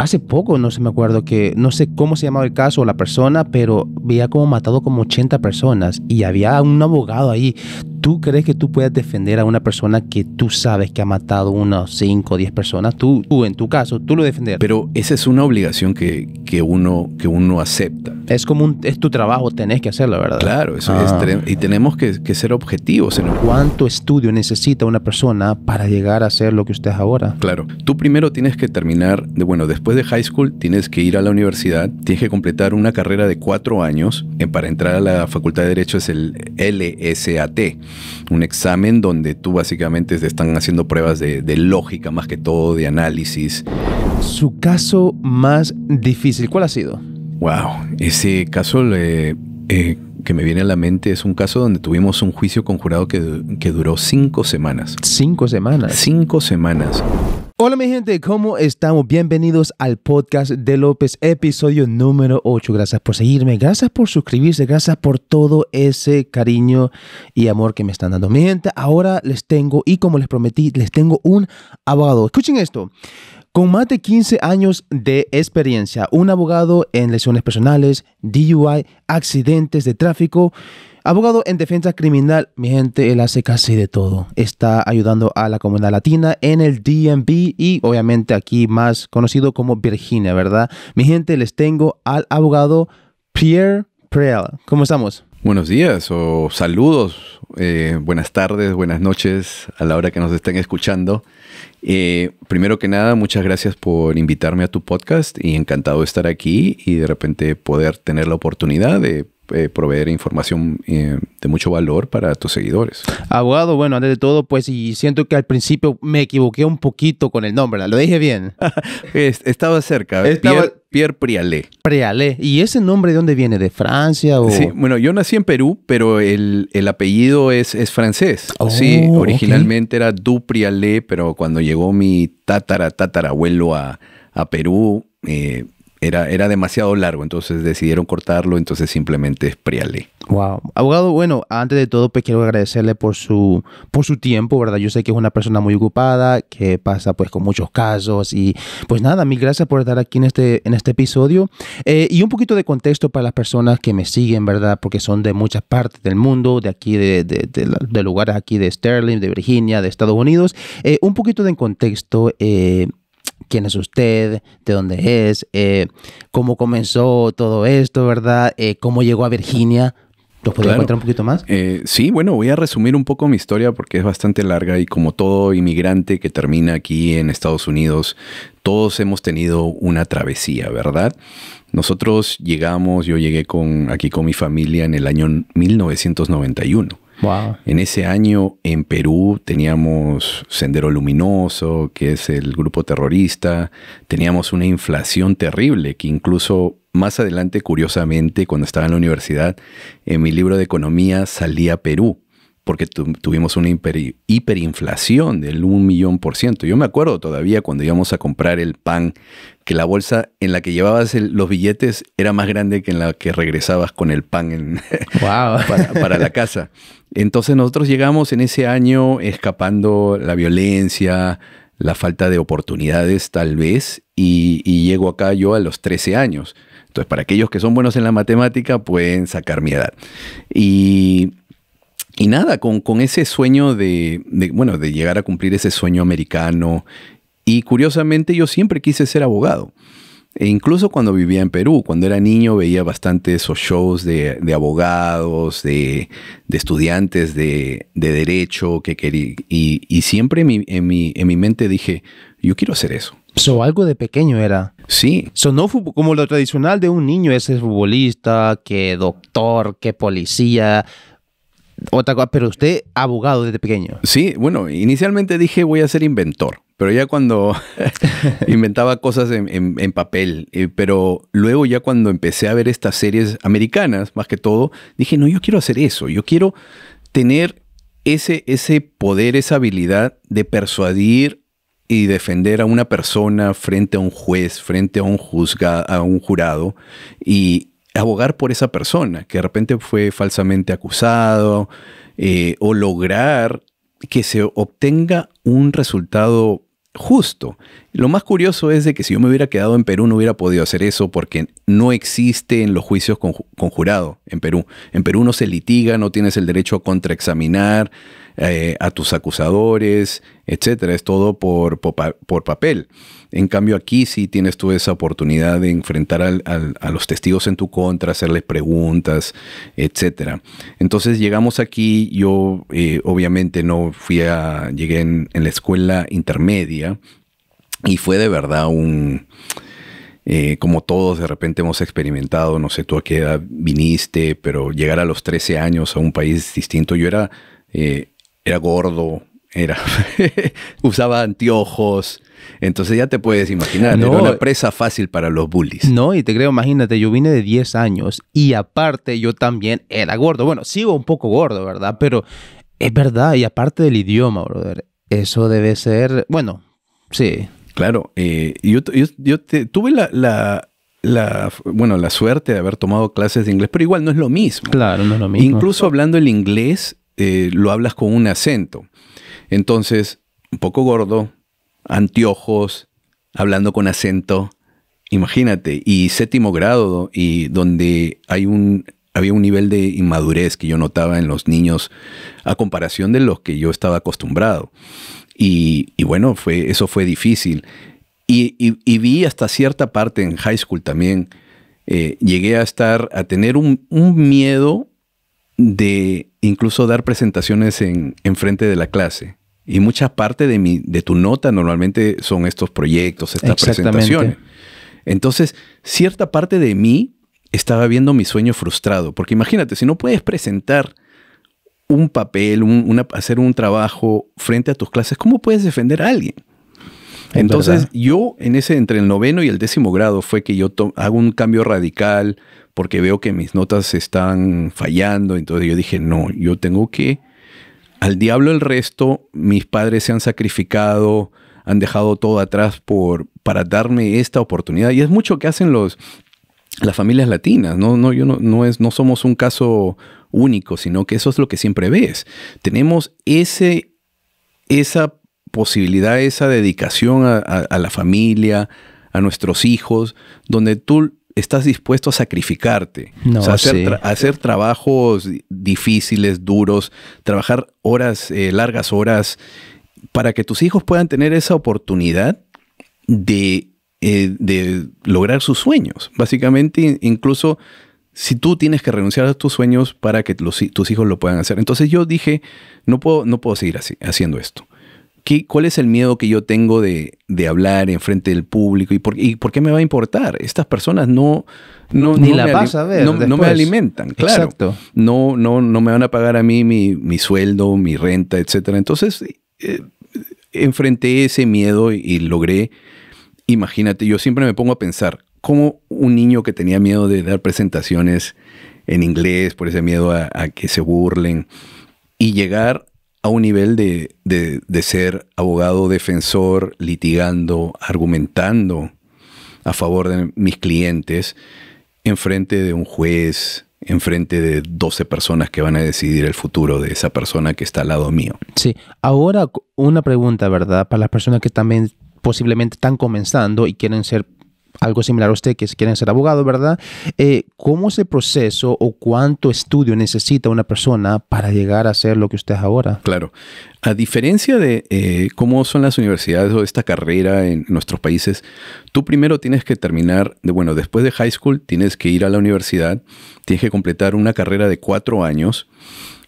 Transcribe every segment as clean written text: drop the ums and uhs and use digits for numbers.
hace poco, no sé, me acuerdo que, no sé cómo se llamaba el caso o la persona, pero había como matado como 80 personas y había un abogado ahí. ¿Tú crees que tú puedes defender a una persona que tú sabes que ha matado unas 5 o 10 personas? Tú, en tu caso, tú lo defenderías. Pero esa es una obligación que uno acepta. Es como es tu trabajo, tenés que hacerlo, ¿verdad? Claro, eso y tenemos que ser objetivos. ¿Cuánto estudio necesita una persona para llegar a ser lo que usted es ahora? Claro, tú primero tienes que terminar, después de high school tienes que ir a la universidad, tienes que completar una carrera de 4 años. Para entrar a la Facultad de Derecho es el LSAT, un examen donde tú básicamente te están haciendo pruebas de lógica más que todo, de análisis. ¿Su caso más difícil cuál ha sido? Wow, ese caso que me viene a la mente es un caso donde tuvimos un juicio conjurado que duró 5 semanas. 5 semanas. 5 semanas. Hola mi gente, ¿cómo estamos? Bienvenidos al podcast de López, episodio número 8. Gracias por seguirme, gracias por suscribirse, gracias por todo ese cariño y amor que me están dando. Mi gente, ahora les tengo, y como les prometí, les tengo un abogado. Escuchen esto. Con más de 15 años de experiencia, un abogado en lesiones personales, DUI, accidentes de tráfico, abogado en defensa criminal. Mi gente, él hace casi de todo. Está ayudando a la comunidad latina en el DMV y obviamente aquí más conocido como Virginia, ¿verdad? Mi gente, les tengo al abogado Pierre Preal. ¿Cómo estamos? Buenos días o saludos, buenas tardes, buenas noches a la hora que nos estén escuchando. Primero que nada, muchas gracias por invitarme a tu podcast y encantado de estar aquí y de repente poder tener la oportunidad de proveer información de mucho valor para tus seguidores. Abogado, bueno, antes de todo, pues, y siento que al principio me equivoqué un poquito con el nombre, ¿verdad? ¿Lo dije bien? Estaba cerca. Pierre Prealé. Prealé. ¿Y ese nombre de dónde viene? ¿De Francia o...? Sí, bueno, yo nací en Perú, pero el apellido es francés. Oh, sí, originalmente era Du Prealé, pero cuando llegó mi tatarabuelo a Perú, era demasiado largo, entonces decidieron cortarlo, entonces simplemente es Prealé. Wow. Abogado, bueno, antes de todo, pues quiero agradecerle por su tiempo, ¿verdad? Yo sé que es una persona muy ocupada, que pasa pues con muchos casos y pues nada, mil gracias por estar aquí en este episodio. Y un poquito de contexto para las personas que me siguen, ¿verdad? Porque son de muchas partes del mundo, de aquí, de lugares aquí de Sterling, de Virginia, de Estados Unidos. Un poquito de contexto, quién es usted, de dónde es, cómo comenzó todo esto, ¿verdad? Cómo llegó a Virginia. ¿Nos podría contar un poquito más? Sí, bueno, voy a resumir un poco mi historia porque es bastante larga y como todo inmigrante que termina aquí en Estados Unidos, todos hemos tenido una travesía, ¿verdad? Nosotros yo llegué aquí con mi familia en el año 1991. Wow. En ese año en Perú teníamos Sendero Luminoso, que es el grupo terrorista. Teníamos una inflación terrible que incluso más adelante, curiosamente, cuando estaba en la universidad, en mi libro de economía salía Perú, porque tuvimos una hiperinflación del 1.000.000%. Yo me acuerdo todavía cuando íbamos a comprar el pan, que la bolsa en la que llevabas los billetes era más grande que en la que regresabas con el pan wow. para la casa. Entonces nosotros llegamos en ese año escapando la violencia, la falta de oportunidades tal vez, y llego acá yo a los 13 años. Entonces para aquellos que son buenos en la matemática pueden sacar mi edad. Y nada, con ese sueño de llegar a cumplir ese sueño americano. Y curiosamente yo siempre quise ser abogado. E incluso cuando vivía en Perú, cuando era niño veía bastante esos shows de abogados, de estudiantes de derecho que quería. Y siempre en mi mente dije, yo quiero hacer eso. Algo de pequeño era. Sí. No como lo tradicional de un niño, ese futbolista, que doctor, que policía... Otra cosa, pero usted abogado desde pequeño. Sí, bueno, inicialmente dije voy a ser inventor, pero ya cuando inventaba cosas en papel, pero luego ya cuando empecé a ver estas series americanas, más que todo, dije, no, yo quiero hacer eso, yo quiero tener ese poder, esa habilidad de persuadir y defender a una persona frente a un juez, frente a un jurado y abogar por esa persona que de repente fue falsamente acusado o lograr que se obtenga un resultado justo. Lo más curioso es de que si yo me hubiera quedado en Perú no hubiera podido hacer eso porque no existe en los juicios con jurado en Perú. En Perú no se litiga, no tienes el derecho a contraexaminar a tus acusadores, etcétera. Es todo por papel. En cambio aquí sí tienes tú esa oportunidad de enfrentar a los testigos en tu contra, hacerles preguntas, etcétera. Entonces llegamos aquí, yo obviamente llegué en la escuela intermedia y fue de verdad como todos de repente hemos experimentado, no sé tú a qué edad viniste, pero llegar a los 13 años a un país distinto, yo era gordo, usaba anteojos, entonces ya te puedes imaginar, era una presa fácil para los bullies. No, y te creo, imagínate, yo vine de 10 años y aparte yo también era gordo. Bueno, sigo un poco gordo, ¿verdad? Pero es verdad, y aparte del idioma, brother, eso debe ser, bueno, sí. Claro, yo tuve la suerte de haber tomado clases de inglés, pero igual no es lo mismo. Claro, no es lo mismo. Incluso hablando el inglés, lo hablas con un acento. Entonces, un poco gordo, anteojos, hablando con acento, imagínate, y séptimo grado, y donde había un nivel de inmadurez que yo notaba en los niños a comparación de los que yo estaba acostumbrado. Y bueno, eso fue difícil. Y vi hasta cierta parte en high school también, llegué a tener un miedo de incluso dar presentaciones en frente de la clase. Y mucha parte de tu nota normalmente son estos proyectos, estas presentaciones. Entonces, cierta parte de mí estaba viendo mi sueño frustrado. Porque imagínate, si no puedes presentar un papel, hacer un trabajo frente a tus clases, ¿cómo puedes defender a alguien? Entonces, yo entre el 9º y el 10º grado fue que yo hago un cambio radical porque veo que mis notas están fallando. Entonces yo dije, no, yo tengo que... Al diablo el resto, mis padres se han sacrificado, han dejado todo atrás para darme esta oportunidad. Y es mucho que hacen las familias latinas. No somos un caso único, sino que eso es lo que siempre ves. Tenemos esa posibilidad, esa dedicación a la familia, a nuestros hijos, donde tú estás dispuesto a sacrificarte, hacer trabajos difíciles, duros, trabajar largas horas, para que tus hijos puedan tener esa oportunidad de lograr sus sueños. Básicamente, incluso si tú tienes que renunciar a tus sueños para que tus hijos lo puedan hacer. Entonces yo dije, no puedo seguir haciendo esto. ¿Cuál es el miedo que yo tengo de hablar en frente del público? ¿Y por qué me va a importar? Estas personas no me alimentan, claro. Exacto. No me van a pagar a mí mi sueldo, mi renta, etcétera. Entonces, enfrenté ese miedo y logré, imagínate, yo siempre me pongo a pensar, cómo un niño que tenía miedo de dar presentaciones en inglés, por ese miedo a que se burlen, y llegar a un nivel de ser abogado defensor, litigando, argumentando a favor de mis clientes, enfrente de un juez, enfrente de 12 personas que van a decidir el futuro de esa persona que está al lado mío. Sí. Ahora, una pregunta, ¿verdad? Para las personas que también posiblemente están comenzando y quieren ser algo similar a usted, que quieren ser abogado, ¿verdad? ¿Cómo es el proceso o cuánto estudio necesita una persona para llegar a ser lo que usted es ahora? Claro. A diferencia de cómo son las universidades o esta carrera en nuestros países, tú primero tienes que terminar, después de high school, tienes que ir a la universidad, tienes que completar una carrera de 4 años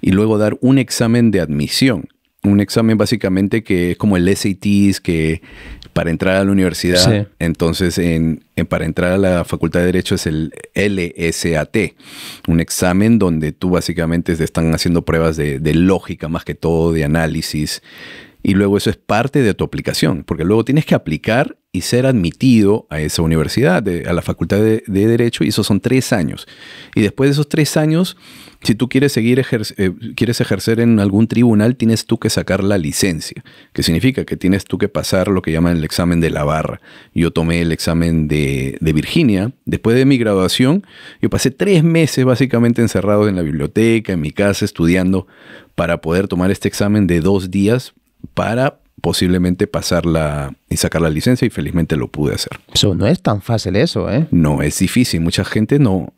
y luego dar un examen de admisión. Un examen básicamente que es como el SATs, que para entrar a la universidad, sí. Entonces para entrar a la Facultad de Derecho es el LSAT, un examen donde tú básicamente te están haciendo pruebas de lógica más que todo, de análisis, y luego eso es parte de tu aplicación, porque luego tienes que aplicar y ser admitido a esa universidad, a la Facultad de Derecho, y esos son 3 años. Y después de esos 3 años, si tú quieres quieres ejercer en algún tribunal, tienes tú que sacar la licencia, que significa que tienes tú que pasar lo que llaman el examen de la barra. Yo tomé el examen de Virginia. Después de mi graduación, yo pasé 3 meses básicamente encerrado en la biblioteca, en mi casa, estudiando para poder tomar este examen de 2 días para posiblemente pasarla y sacar la licencia, y felizmente lo pude hacer. Eso no es tan fácil eso, ¿eh? No, es difícil. Mucha gente no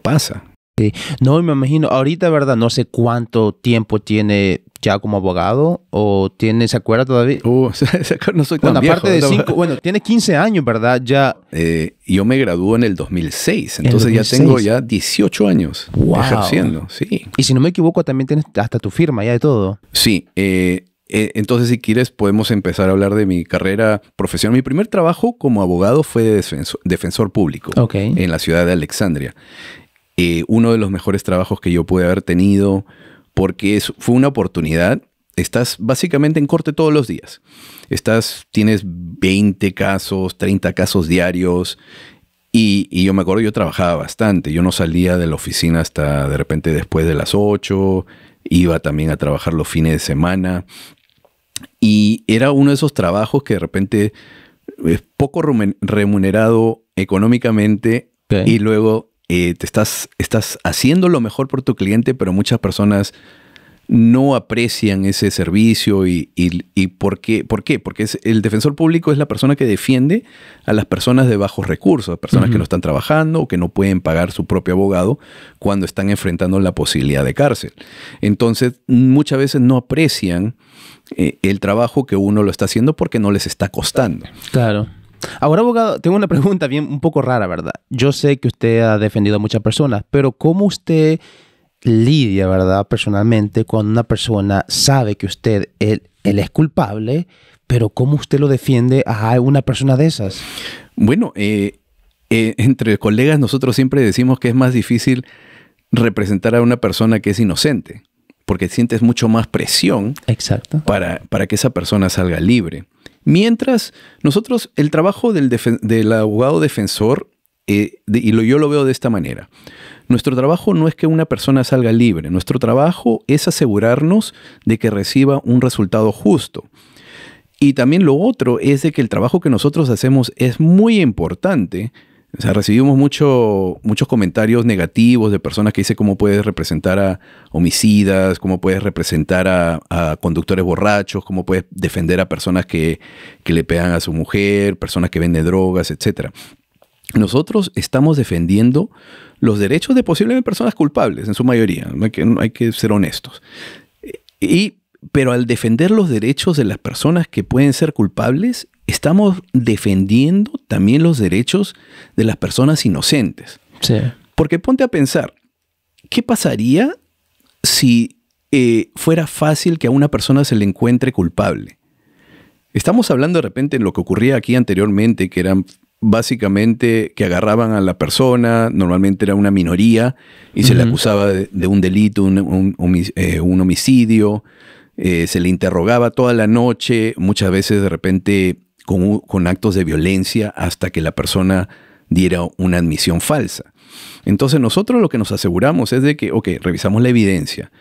pasa. Sí. No, me imagino, ahorita, ¿verdad? No sé cuánto tiempo tiene ya como abogado, o tiene, ¿se acuerda todavía? No soy tan bueno, viejo. Aparte de 5, bueno, tiene 15 años, ¿verdad? Ya. Yo me gradué en el 2006, entonces ya tengo 18 años ejerciendo, sí. Y si no me equivoco, también tienes hasta tu firma, ya de todo. Sí, entonces si quieres podemos empezar a hablar de mi carrera profesional. Mi primer trabajo como abogado fue de defensor público en la ciudad de Alexandria. Uno de los mejores trabajos que yo pude haber tenido, porque fue una oportunidad. Estás básicamente en corte todos los días. Tienes 20 casos, 30 casos diarios. Y yo me acuerdo, yo trabajaba bastante. Yo no salía de la oficina hasta de repente después de las 8. Iba también a trabajar los fines de semana. Y era uno de esos trabajos que de repente es poco remunerado económicamente. Y luego te estás haciendo lo mejor por tu cliente, pero muchas personas no aprecian ese servicio. ¿Y por qué? Porque el defensor público es la persona que defiende a las personas de bajos recursos, a personas que no están trabajando o que no pueden pagar su propio abogado cuando están enfrentando la posibilidad de cárcel. Entonces, muchas veces no aprecian el trabajo que uno lo está haciendo porque no les está costando. Claro. Ahora, abogado, tengo una pregunta un poco rara, ¿verdad? Yo sé que usted ha defendido a muchas personas, pero ¿cómo usted lidia, verdad, personalmente, cuando una persona sabe que él es culpable, pero cómo usted lo defiende a una persona de esas? Bueno, entre colegas nosotros siempre decimos que es más difícil representar a una persona que es inocente, porque sientes mucho más presión. Exacto. Para que esa persona salga libre. Mientras nosotros, el trabajo del abogado defensor, yo lo veo de esta manera. Nuestro trabajo no es que una persona salga libre. Nuestro trabajo es asegurarnos de que reciba un resultado justo. Y también lo otro es de que el trabajo que nosotros hacemos es muy importante. O sea, recibimos muchos comentarios negativos de personas que dicen cómo puedes representar a homicidas, cómo puedes representar a conductores borrachos, cómo puedes defender a personas que le pegan a su mujer, personas que venden drogas, etc. Nosotros estamos defendiendo los derechos de posiblemente personas culpables, en su mayoría. Hay que ser honestos. Pero al defender los derechos de las personas que pueden ser culpables, estamos defendiendo también los derechos de las personas inocentes. Sí. Porque ponte a pensar, ¿qué pasaría si fuera fácil que a una persona se le encuentre culpable? Estamos hablando de repente de lo que ocurría aquí anteriormente, que eran básicamente que agarraban a la persona, normalmente era una minoría, y se le acusaba de un delito, un homicidio, se le interrogaba toda la noche, muchas veces de repente con actos de violencia hasta que la persona diera una admisión falsa. Entonces nosotros lo que nos aseguramos es de que, revisamos la evidencia.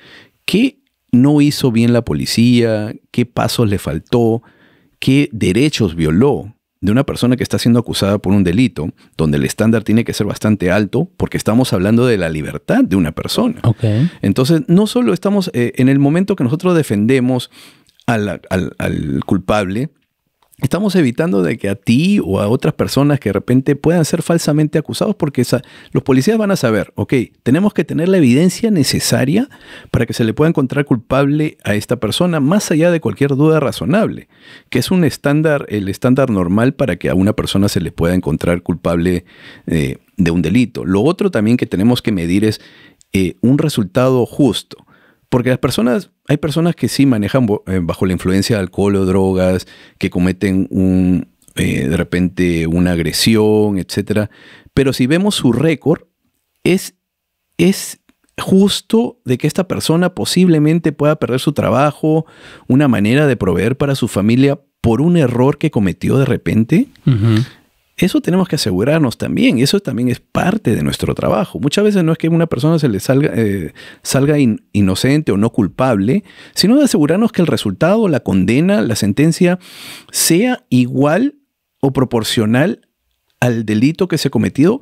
¿Qué no hizo bien la policía? ¿Qué pasos le faltó? ¿Qué derechos violó de una persona que está siendo acusada por un delito, donde el estándar tiene que ser bastante alto, porque estamos hablando de la libertad de una persona? Entonces, no solo estamos en el momento que nosotros defendemos al culpable, estamos evitando de que a ti o a otras personas que de repente puedan ser falsamente acusados, porque los policías van a saber, tenemos que tener la evidencia necesaria para que se le pueda encontrar culpable a esta persona, más allá de cualquier duda razonable, que es el estándar normal para que a una persona se le pueda encontrar culpable de un delito. Lo otro también que tenemos que medir es un resultado justo. Porque hay personas que sí manejan bajo la influencia de alcohol o drogas, que cometen de repente una agresión, etc. Pero si vemos su récord, es justo de que esta persona posiblemente pueda perder su trabajo, una manera de proveer para su familia por un error que cometió de repente. Eso tenemos que asegurarnos también, y eso también es parte de nuestro trabajo. Muchas veces no es que a una persona se le salga inocente o no culpable, sino de asegurarnos que el resultado, la condena, la sentencia sea igual o proporcional al delito que se ha cometido,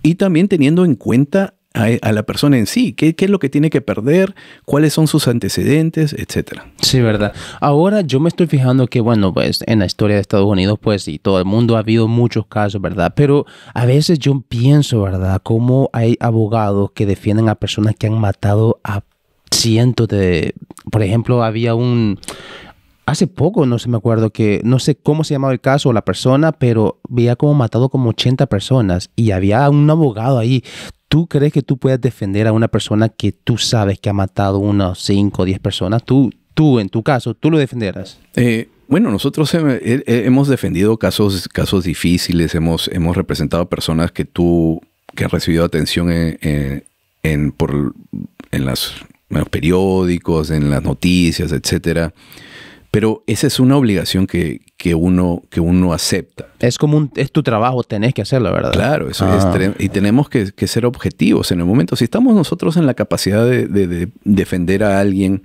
y también teniendo en cuenta a la persona en sí. ¿Qué es lo que tiene que perder? ¿Cuáles son sus antecedentes? Etcétera. Sí, verdad. Ahora yo me estoy fijando que, bueno, pues en la historia de Estados Unidos, pues sí, todo el mundo ha habido muchos casos, ¿verdad? Pero a veces yo pienso, ¿verdad? Cómo hay abogados que defienden a personas que han matado a cientos de... Por ejemplo, había hace poco, no sé, me acuerdo que, no sé cómo se llamaba el caso o la persona, pero había como matado como 80 personas y había un abogado ahí. ¿Tú crees que tú puedes defender a una persona que tú sabes que ha matado unas 5 o 10 personas? Tú, en tu caso, ¿tú lo defenderás? Bueno, nosotros hemos defendido casos difíciles, hemos representado personas que han recibido atención en los periódicos, en las noticias, etcétera. Pero esa es una obligación que uno acepta. Es es tu trabajo, tenés que hacerlo, ¿verdad? Claro, eso es. Y tenemos que ser objetivos en el momento. Si estamos nosotros en la capacidad de defender a alguien,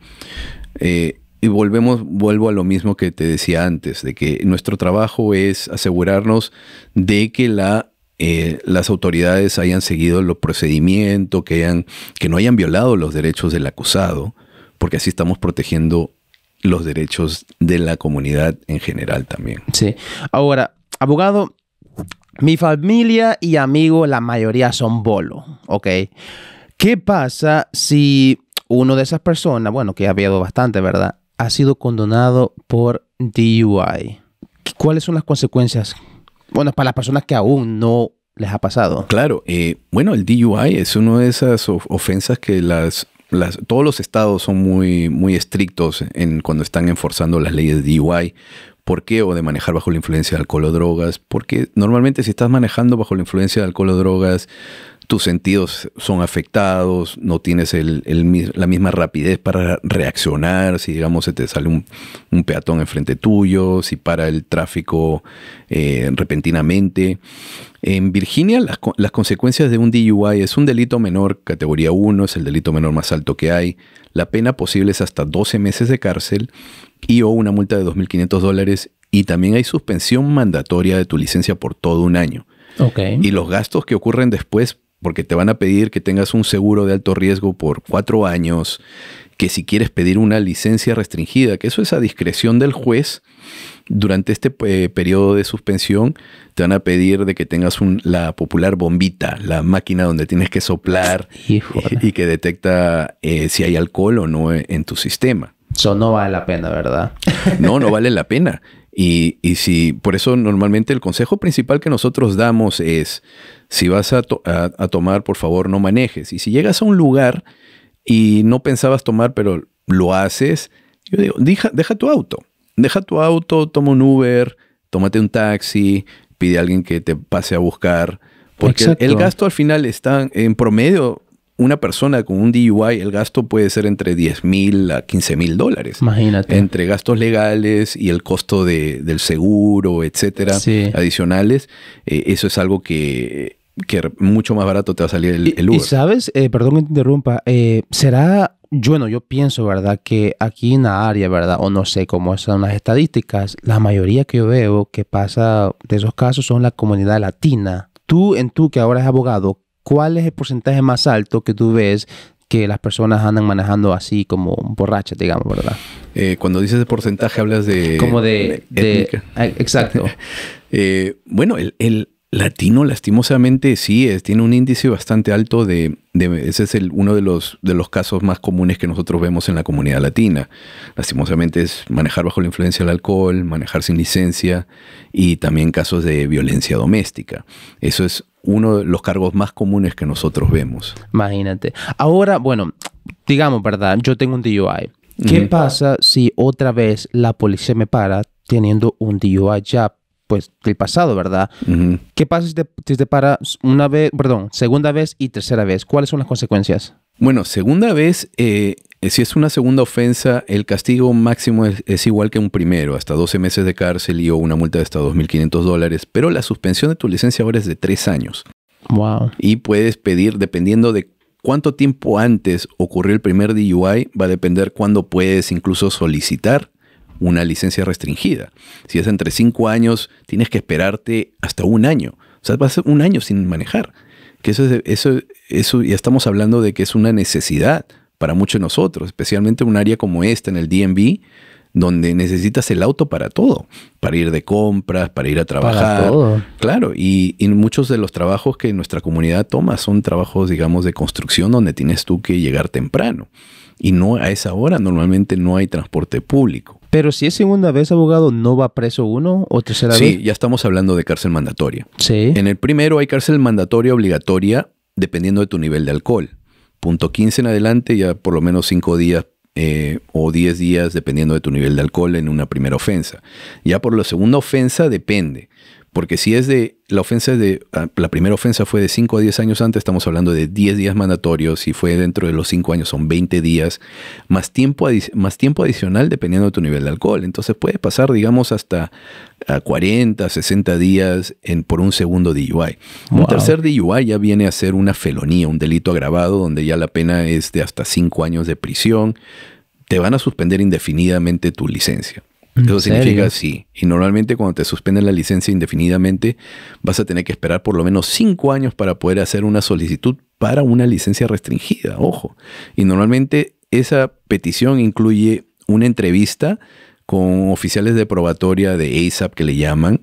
y vuelvo a lo mismo que te decía antes, de que nuestro trabajo es asegurarnos de que las autoridades hayan seguido los procedimientos, que no hayan violado los derechos del acusado, porque así estamos protegiendo los derechos de la comunidad en general también. Sí. Ahora, abogado, mi familia y amigos, la mayoría son bolos, ¿ok? ¿Qué pasa si uno de esas personas, bueno, que ha habido bastante, ¿verdad?, ha sido condenado por DUI? ¿Cuáles son las consecuencias? Bueno, para las personas que aún no les ha pasado. Claro. Bueno, el DUI es una de esas ofensas que todos los estados son muy, muy estrictos cuando están enforzando las leyes de DUI. ¿Por qué? O de manejar bajo la influencia de alcohol o drogas. Porque normalmente si estás manejando bajo la influencia de alcohol o drogas, tus sentidos son afectados, no tienes la misma rapidez para reaccionar. Si, digamos, se te sale un peatón enfrente tuyo, si para el tráfico repentinamente. En Virginia, las consecuencias de un DUI es un delito menor, categoría 1, es el delito menor más alto que hay. La pena posible es hasta 12 meses de cárcel o una multa de $2,500. Y también hay suspensión mandatoria de tu licencia por todo un año. Okay. Y los gastos que ocurren después, porque te van a pedir que tengas un seguro de alto riesgo por 4 años, que si quieres pedir una licencia restringida, que eso es a discreción del juez. Durante este periodo de suspensión te van a pedir de que tengas la popular bombita, la máquina donde tienes que soplar y que detecta si hay alcohol o no en tu sistema. Eso no vale la pena, ¿verdad? No vale la pena. Y por eso normalmente el consejo principal que nosotros damos es, si vas a tomar, por favor, no manejes. Y si llegas a un lugar y no pensabas tomar, pero lo haces, yo digo, deja tu auto. Deja tu auto, toma un Uber, tómate un taxi, pide a alguien que te pase a buscar. Porque el gasto al final está en promedio. Una persona con un DUI, el gasto puede ser entre $10,000 a $15,000. Imagínate. Entre gastos legales y el costo del seguro, etcétera, sí, adicionales. Eso es algo que mucho más barato te va a salir el Uber. Y sabes, perdón que te interrumpa, será... Bueno, yo pienso, ¿verdad?, que aquí en la área, ¿verdad?, o no sé cómo son las estadísticas, la mayoría que yo veo que pasa de esos casos son la comunidad latina. Tú que ahora es abogado, ¿cuál es el porcentaje más alto que tú ves que las personas andan manejando así como borrachas, digamos, ¿verdad? Cuando dices de porcentaje hablas de... Como de exacto. Bueno, el latino, lastimosamente, sí, tiene un índice bastante alto ese es uno de los casos más comunes que nosotros vemos en la comunidad latina. Lastimosamente es manejar bajo la influencia del alcohol, manejar sin licencia y también casos de violencia doméstica. Eso es uno de los cargos más comunes que nosotros vemos. Imagínate. Ahora, bueno, digamos, ¿verdad? Yo tengo un DUI. ¿Qué pasa si otra vez la policía me para teniendo un DUI ya, pues, del pasado, ¿verdad? ¿Qué pasa si te para segunda vez y tercera vez? ¿Cuáles son las consecuencias? Bueno, segunda vez, si es una segunda ofensa, el castigo máximo es igual que un primero, hasta 12 meses de cárcel o una multa de hasta $2,500, pero la suspensión de tu licencia ahora es de 3 años. Wow. Y puedes pedir, dependiendo de cuánto tiempo antes ocurrió el primer DUI, va a depender cuándo puedes incluso solicitar una licencia restringida. Si es entre 5 años, tienes que esperarte hasta un año. O sea, vas a ser un año sin manejar. Que eso ya estamos hablando de que es una necesidad para muchos de nosotros, especialmente en un área como esta, en el DMV, donde necesitas el auto para todo, para ir de compras, para ir a trabajar. Para todo. Claro, y muchos de los trabajos que nuestra comunidad toma son trabajos, digamos, de construcción donde tienes tú que llegar temprano. Y no a esa hora normalmente no hay transporte público. Pero si es segunda vez, abogado, ¿no va preso uno o tercera vez? Sí, ya estamos hablando de cárcel mandatoria. Sí. En el primero hay cárcel mandatoria obligatoria dependiendo de tu nivel de alcohol. Punto 15 en adelante, ya por lo menos 5 días o 10 días dependiendo de tu nivel de alcohol en una primera ofensa. Ya por la segunda ofensa depende. Porque si es de la primera ofensa fue de 5 a 10 años antes, estamos hablando de 10 días mandatorios. Si fue dentro de los 5 años son 20 días, más tiempo adicional dependiendo de tu nivel de alcohol. Entonces puede pasar, digamos, hasta 40, 60 días por un segundo DUI. Wow. Un tercer DUI ya viene a ser una felonía, un delito agravado, donde ya la pena es de hasta 5 años de prisión. Te van a suspender indefinidamente tu licencia. Eso significa sí. Y normalmente cuando te suspenden la licencia indefinidamente, vas a tener que esperar por lo menos 5 años para poder hacer una solicitud para una licencia restringida. Ojo. Y normalmente esa petición incluye una entrevista con oficiales de probatoria de ASAP que le llaman,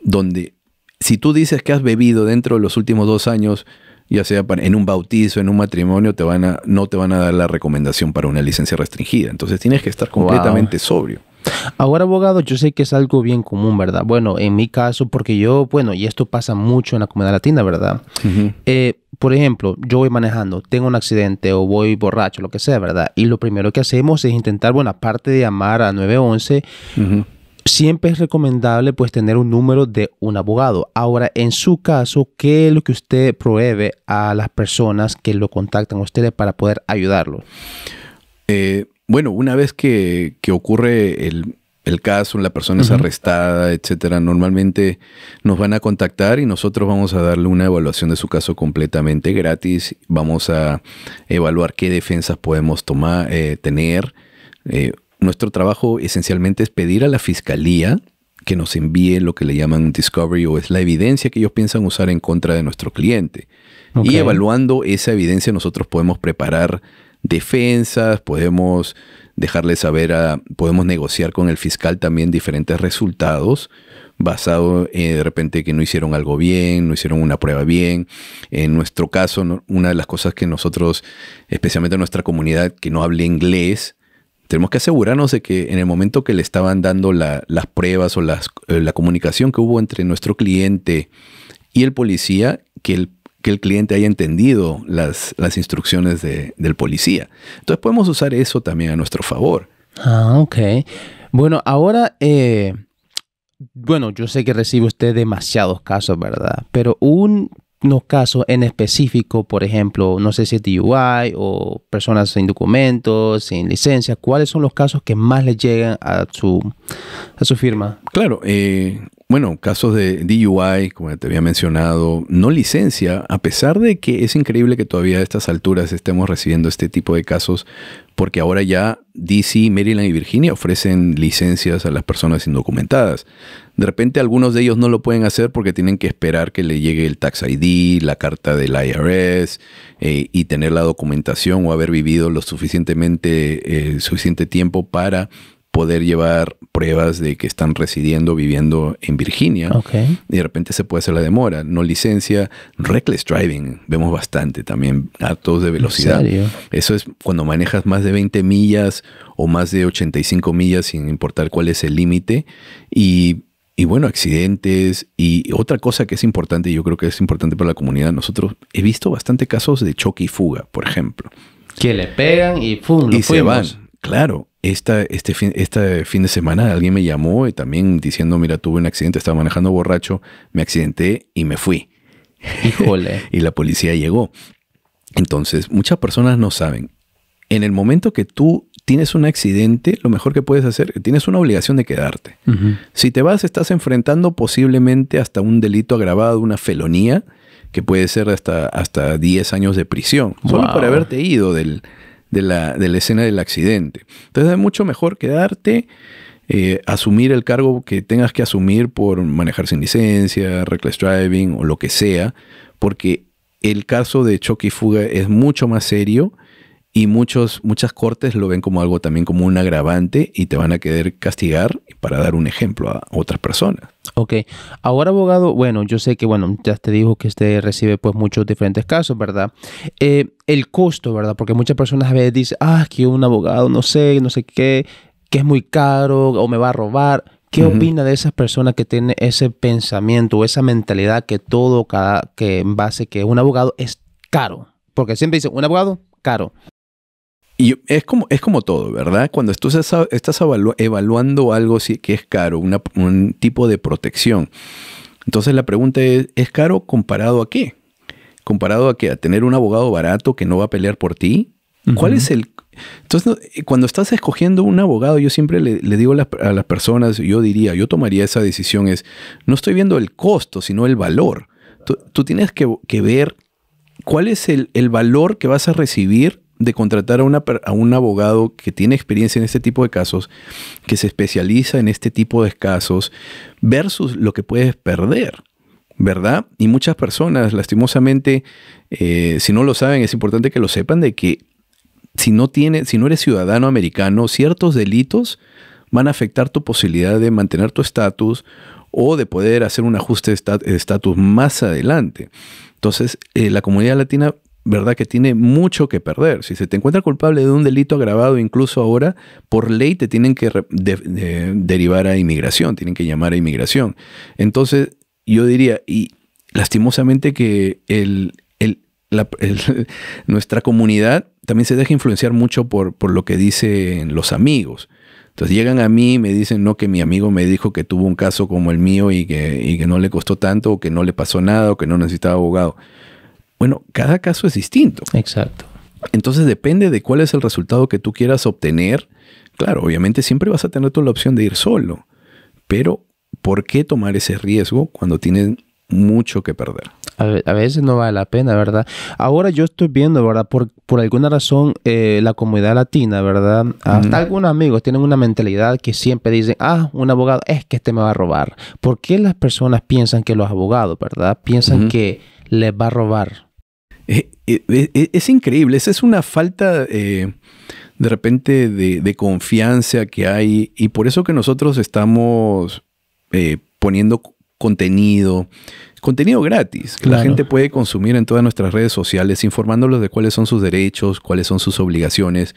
donde si tú dices que has bebido dentro de los últimos 2 años, ya sea en un bautizo, en un matrimonio, no te van a dar la recomendación para una licencia restringida. Entonces tienes que estar completamente sobrio. Ahora, abogado, yo sé que es algo bien común, ¿verdad? Bueno, en mi caso, porque y esto pasa mucho en la comunidad latina, ¿verdad? Uh-huh. Por ejemplo, yo voy manejando, tengo un accidente o voy borracho, lo que sea, ¿verdad? Y lo primero que hacemos es intentar, bueno, aparte de llamar a 911, Uh-huh. siempre es recomendable pues tener un número de un abogado. Ahora, en su caso, ¿qué es lo que usted provee a las personas que lo contactan a ustedes para poder ayudarlos? Bueno, una vez que ocurre el caso, la persona es arrestada, etcétera, normalmente nos van a contactar y nosotros vamos a darle una evaluación de su caso completamente gratis. Vamos a evaluar qué defensas podemos tener. Nuestro trabajo esencialmente es pedir a la fiscalía que nos envíe lo que le llaman discovery, o es la evidencia que ellos piensan usar en contra de nuestro cliente. Okay. Y evaluando esa evidencia nosotros podemos preparar defensas, podemos dejarle saber podemos negociar con el fiscal también diferentes resultados basado de repente que no hicieron algo bien, no hicieron una prueba bien. En nuestro caso, una de las cosas que nosotros, especialmente en nuestra comunidad que no habla inglés, tenemos que asegurarnos de que en el momento que le estaban dando las pruebas o la comunicación que hubo entre nuestro cliente y el policía, que el cliente haya entendido las instrucciones del policía. Entonces podemos usar eso también a nuestro favor. Ah, ok. Bueno, ahora, yo sé que recibe usted demasiados casos, ¿verdad? Pero unos casos en específico, por ejemplo, no sé si es DUI o personas sin documentos, sin licencia, ¿cuáles son los casos que más le llegan a su firma? Claro, bueno, casos de DUI, como te había mencionado, no licencia, a pesar de que es increíble que todavía a estas alturas estemos recibiendo este tipo de casos, porque ahora ya DC, Maryland y Virginia ofrecen licencias a las personas indocumentadas. De repente algunos de ellos no lo pueden hacer porque tienen que esperar que le llegue el Tax ID, la carta del IRS y tener la documentación o haber vivido lo suficiente tiempo para poder llevar pruebas de que están viviendo en Virginia. Okay. Y de repente se puede hacer la demora. No licencia, reckless driving, vemos bastante también, actos de velocidad. ¿En serio? Eso es cuando manejas más de 20 millas o más de 85 millas, sin importar cuál es el límite. Y bueno, accidentes. Y otra cosa que es importante, y yo creo que es importante para la comunidad, he visto bastante casos de choque y fuga, por ejemplo. Que le pegan y ¡pum! Y se van. Claro. Este fin de semana alguien me llamó y también diciendo, mira, tuve un accidente, estaba manejando borracho, me accidenté y me fui. Híjole. Y la policía llegó. Entonces, muchas personas no saben. En el momento que tú tienes un accidente, lo mejor que puedes hacer, tienes una obligación de quedarte. Uh-huh. Si te vas, estás enfrentando posiblemente hasta un delito agravado, una felonía, que puede ser hasta 10 años de prisión. Wow. Solo por haberte ido de la escena del accidente. Entonces es mucho mejor quedarte, asumir el cargo que tengas que asumir por manejar sin licencia, reckless driving o lo que sea, porque el caso de choque y fuga es mucho más serio y muchas cortes lo ven como algo también como un agravante y te van a querer castigar para dar un ejemplo a otras personas. Ok, ahora abogado, bueno, yo sé que, bueno, ya te dijo que usted recibe pues muchos diferentes casos, ¿verdad? El costo, ¿verdad? Porque muchas personas a veces dicen, que un abogado, no sé qué, que es muy caro o me va a robar. ¿Qué opina de esas personas que tienen ese pensamiento o esa mentalidad que que en base que un abogado es caro? Porque siempre dicen, un abogado, caro. Y es como todo, ¿verdad? Cuando tú estás evaluando algo que es caro, un tipo de protección. Entonces la pregunta ¿es caro comparado a qué? ¿Comparado a qué? ¿A tener un abogado barato que no va a pelear por ti? ¿Cuál es el...? Entonces, cuando estás escogiendo un abogado, yo siempre le digo a las personas, yo tomaría esa decisión, no estoy viendo el costo, sino el valor. Tú tienes que ver cuál es el valor que vas a recibir de contratar a un abogado que tiene experiencia en este tipo de casos, que se especializa en este tipo de casos, versus lo que puedes perder, ¿verdad? Y muchas personas, lastimosamente, si no lo saben, es importante que lo sepan, de que si no eres ciudadano americano, ciertos delitos van a afectar tu posibilidad de mantener tu estatus o de poder hacer un ajuste de estatus más adelante. Entonces, la comunidad latina, ¿verdad?, que tiene mucho que perder. Si se te encuentra culpable de un delito agravado, incluso ahora, por ley te tienen que derivar a inmigración, tienen que llamar a inmigración. Entonces, yo diría, y lastimosamente que nuestra comunidad también se deja influenciar mucho por lo que dicen los amigos. Entonces llegan a mí y me dicen, no, que mi amigo me dijo que tuvo un caso como el mío y que no le costó tanto, o que no le pasó nada, o que no necesitaba abogado. Bueno, cada caso es distinto. Exacto. Entonces depende de cuál es el resultado que tú quieras obtener. Claro, obviamente siempre vas a tener tú la opción de ir solo, pero ¿por qué tomar ese riesgo cuando tienes mucho que perder? A veces no vale la pena, ¿verdad? Ahora yo estoy viendo, ¿verdad? Por alguna razón, la comunidad latina, ¿verdad? Hasta algunos amigos tienen una mentalidad que siempre dicen, un abogado es que me va a robar. ¿Por qué las personas piensan que los abogados, ¿verdad? Piensan que les va a robar. Es increíble. Esa es una falta de repente de confianza que hay, y por eso que nosotros estamos poniendo contenido gratis, que la gente puede consumir en todas nuestras redes sociales, informándolos de cuáles son sus derechos, cuáles son sus obligaciones,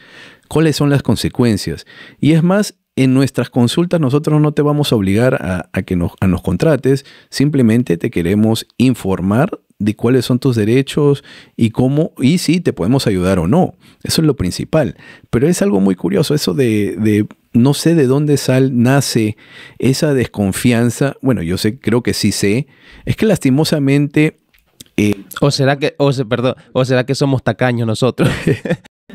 cuáles son las consecuencias. Y es más, en nuestras consultas nosotros no te vamos a obligar a que nos contrates, simplemente te queremos informar de cuáles son tus derechos y cómo, y si te podemos ayudar o no. Eso es lo principal. Pero es algo muy curioso, eso de no sé de dónde nace esa desconfianza. Bueno, creo que sí sé. Es que lastimosamente... ¿O será que somos tacaños nosotros?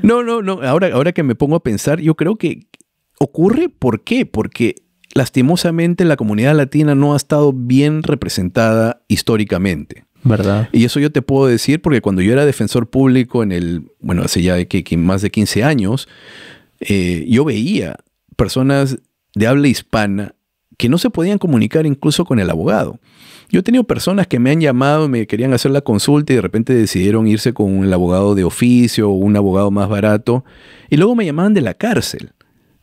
No. Ahora que me pongo a pensar, yo creo que ocurre. ¿Por qué? Porque lastimosamente la comunidad latina no ha estado bien representada históricamente. ¿Verdad? Y eso yo te puedo decir porque cuando yo era defensor público hace ya más de 15 años, yo veía personas de habla hispana que no se podían comunicar incluso con el abogado. Yo he tenido personas que me han llamado, me querían hacer la consulta y de repente decidieron irse con el abogado de oficio o un abogado más barato, y luego me llamaban de la cárcel.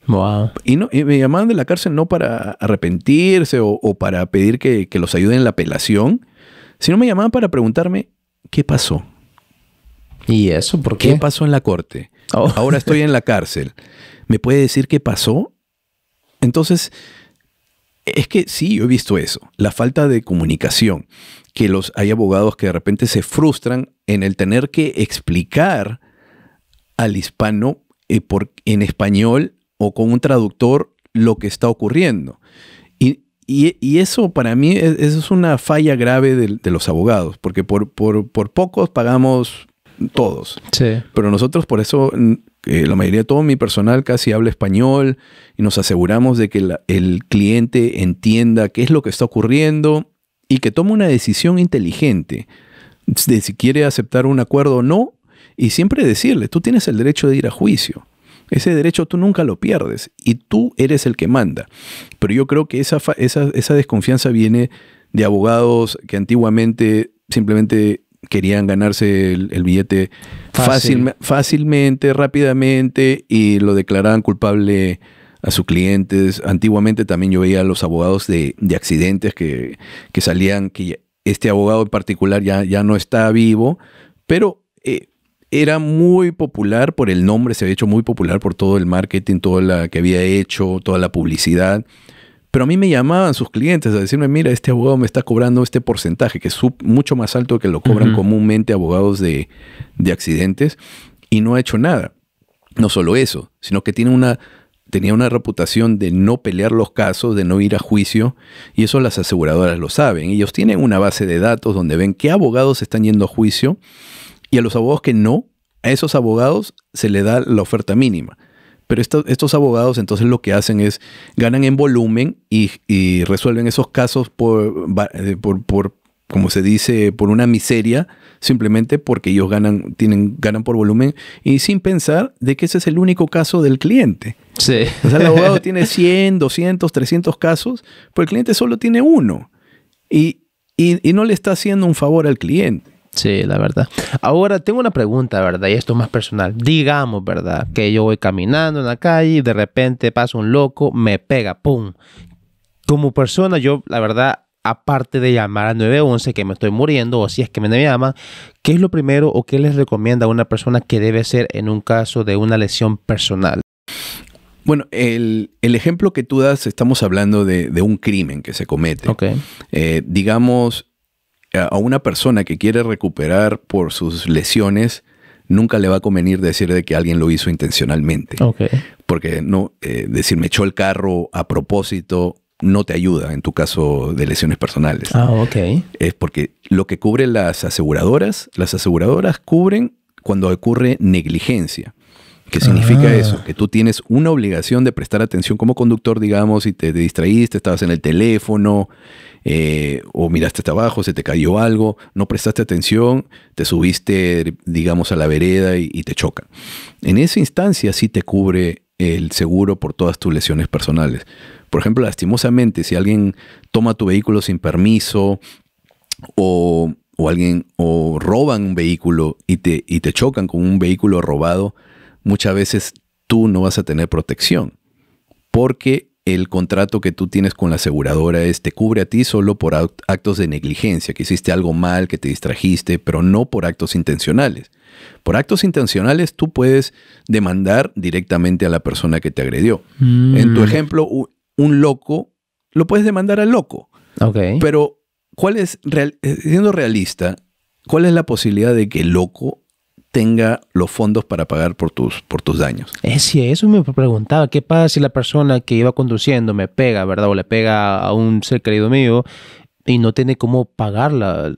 Wow. Y me llamaban de la cárcel no para arrepentirse o para pedir que los ayuden en la apelación, sino me llamaban para preguntarme ¿qué pasó? ¿Y eso por qué? ¿Qué pasó en la corte? Ahora estoy en la cárcel. ¿Me puede decir qué pasó? Entonces, es que sí, yo he visto eso. La falta de comunicación. Que hay abogados que de repente se frustran en el tener que explicar al hispano en español o con un traductor lo que está ocurriendo. Y eso para mí es una falla grave de los abogados, porque por pocos pagamos todos. Sí. Pero nosotros por eso, la mayoría de todo mi personal casi habla español y nos aseguramos de que el cliente entienda qué es lo que está ocurriendo y que tome una decisión inteligente de si quiere aceptar un acuerdo o no, y siempre decirle, tú tienes el derecho de ir a juicio. Ese derecho tú nunca lo pierdes y tú eres el que manda. Pero yo creo que esa desconfianza viene de abogados que antiguamente simplemente querían ganarse el billete Fácil. fácilmente, rápidamente, y lo declaraban culpable a sus clientes. Antiguamente también yo veía a los abogados de accidentes que salían, este abogado en particular ya no está vivo, pero era muy popular por el nombre, se había hecho muy popular por todo el marketing, todo lo que había hecho, toda la publicidad. Pero a mí me llamaban sus clientes a decirme, mira, este abogado me está cobrando este porcentaje, que es mucho más alto que lo cobran comúnmente abogados de accidentes, y no ha hecho nada. No solo eso, sino que tenía una reputación de no pelear los casos, de no ir a juicio, y eso las aseguradoras lo saben. Ellos tienen una base de datos donde ven qué abogados están yendo a juicio, y a los abogados que no, a esos abogados se le da la oferta mínima. Pero estos abogados entonces lo que hacen es ganan en volumen y resuelven esos casos por, como se dice, por una miseria, simplemente porque ellos ganan por volumen y sin pensar de que ese es el único caso del cliente. Sí. O sea, el abogado tiene 100, 200, 300 casos, pero el cliente solo tiene uno. Y no le está haciendo un favor al cliente. Sí, la verdad. Ahora tengo una pregunta, ¿verdad? Y esto es más personal. Digamos, ¿verdad? Que yo voy caminando en la calle y de repente pasa un loco, me pega, ¡pum! Como persona, yo, la verdad, aparte de llamar al 911 que me estoy muriendo, o si es que me llaman, ¿qué es lo primero o qué les recomienda a una persona que debe hacer en un caso de una lesión personal? Bueno, el ejemplo que tú das, estamos hablando de un crimen que se comete. Okay. Digamos, a una persona que quiere recuperar por sus lesiones, nunca le va a convenir decir de que alguien lo hizo intencionalmente. Okay. Porque decir me echó el carro a propósito no te ayuda en tu caso de lesiones personales. Ok. Es porque lo que cubren las aseguradoras cubren cuando ocurre negligencia. ¿Qué significa eso? Que tú tienes una obligación de prestar atención como conductor, digamos, si te distraíste, estabas en el teléfono, o miraste hasta abajo, se te cayó algo, no prestaste atención, te subiste, digamos, a la vereda y te chocan. En esa instancia sí te cubre el seguro por todas tus lesiones personales. Por ejemplo, lastimosamente, si alguien toma tu vehículo sin permiso o roban un vehículo y te chocan con un vehículo robado, muchas veces tú no vas a tener protección porque el contrato que tú tienes con la aseguradora te cubre a ti solo por actos de negligencia, que hiciste algo mal, que te distrajiste, pero no por actos intencionales. Por actos intencionales tú puedes demandar directamente a la persona que te agredió. En tu ejemplo, un loco, lo puedes demandar al loco. Okay. Pero, siendo realista, ¿cuál es la posibilidad de que el loco tenga los fondos para pagar por tus daños? Sí, eso me preguntaba. ¿Qué pasa si la persona que iba conduciendo me pega, ¿verdad? O le pega a un ser querido mío y no tiene cómo pagarla.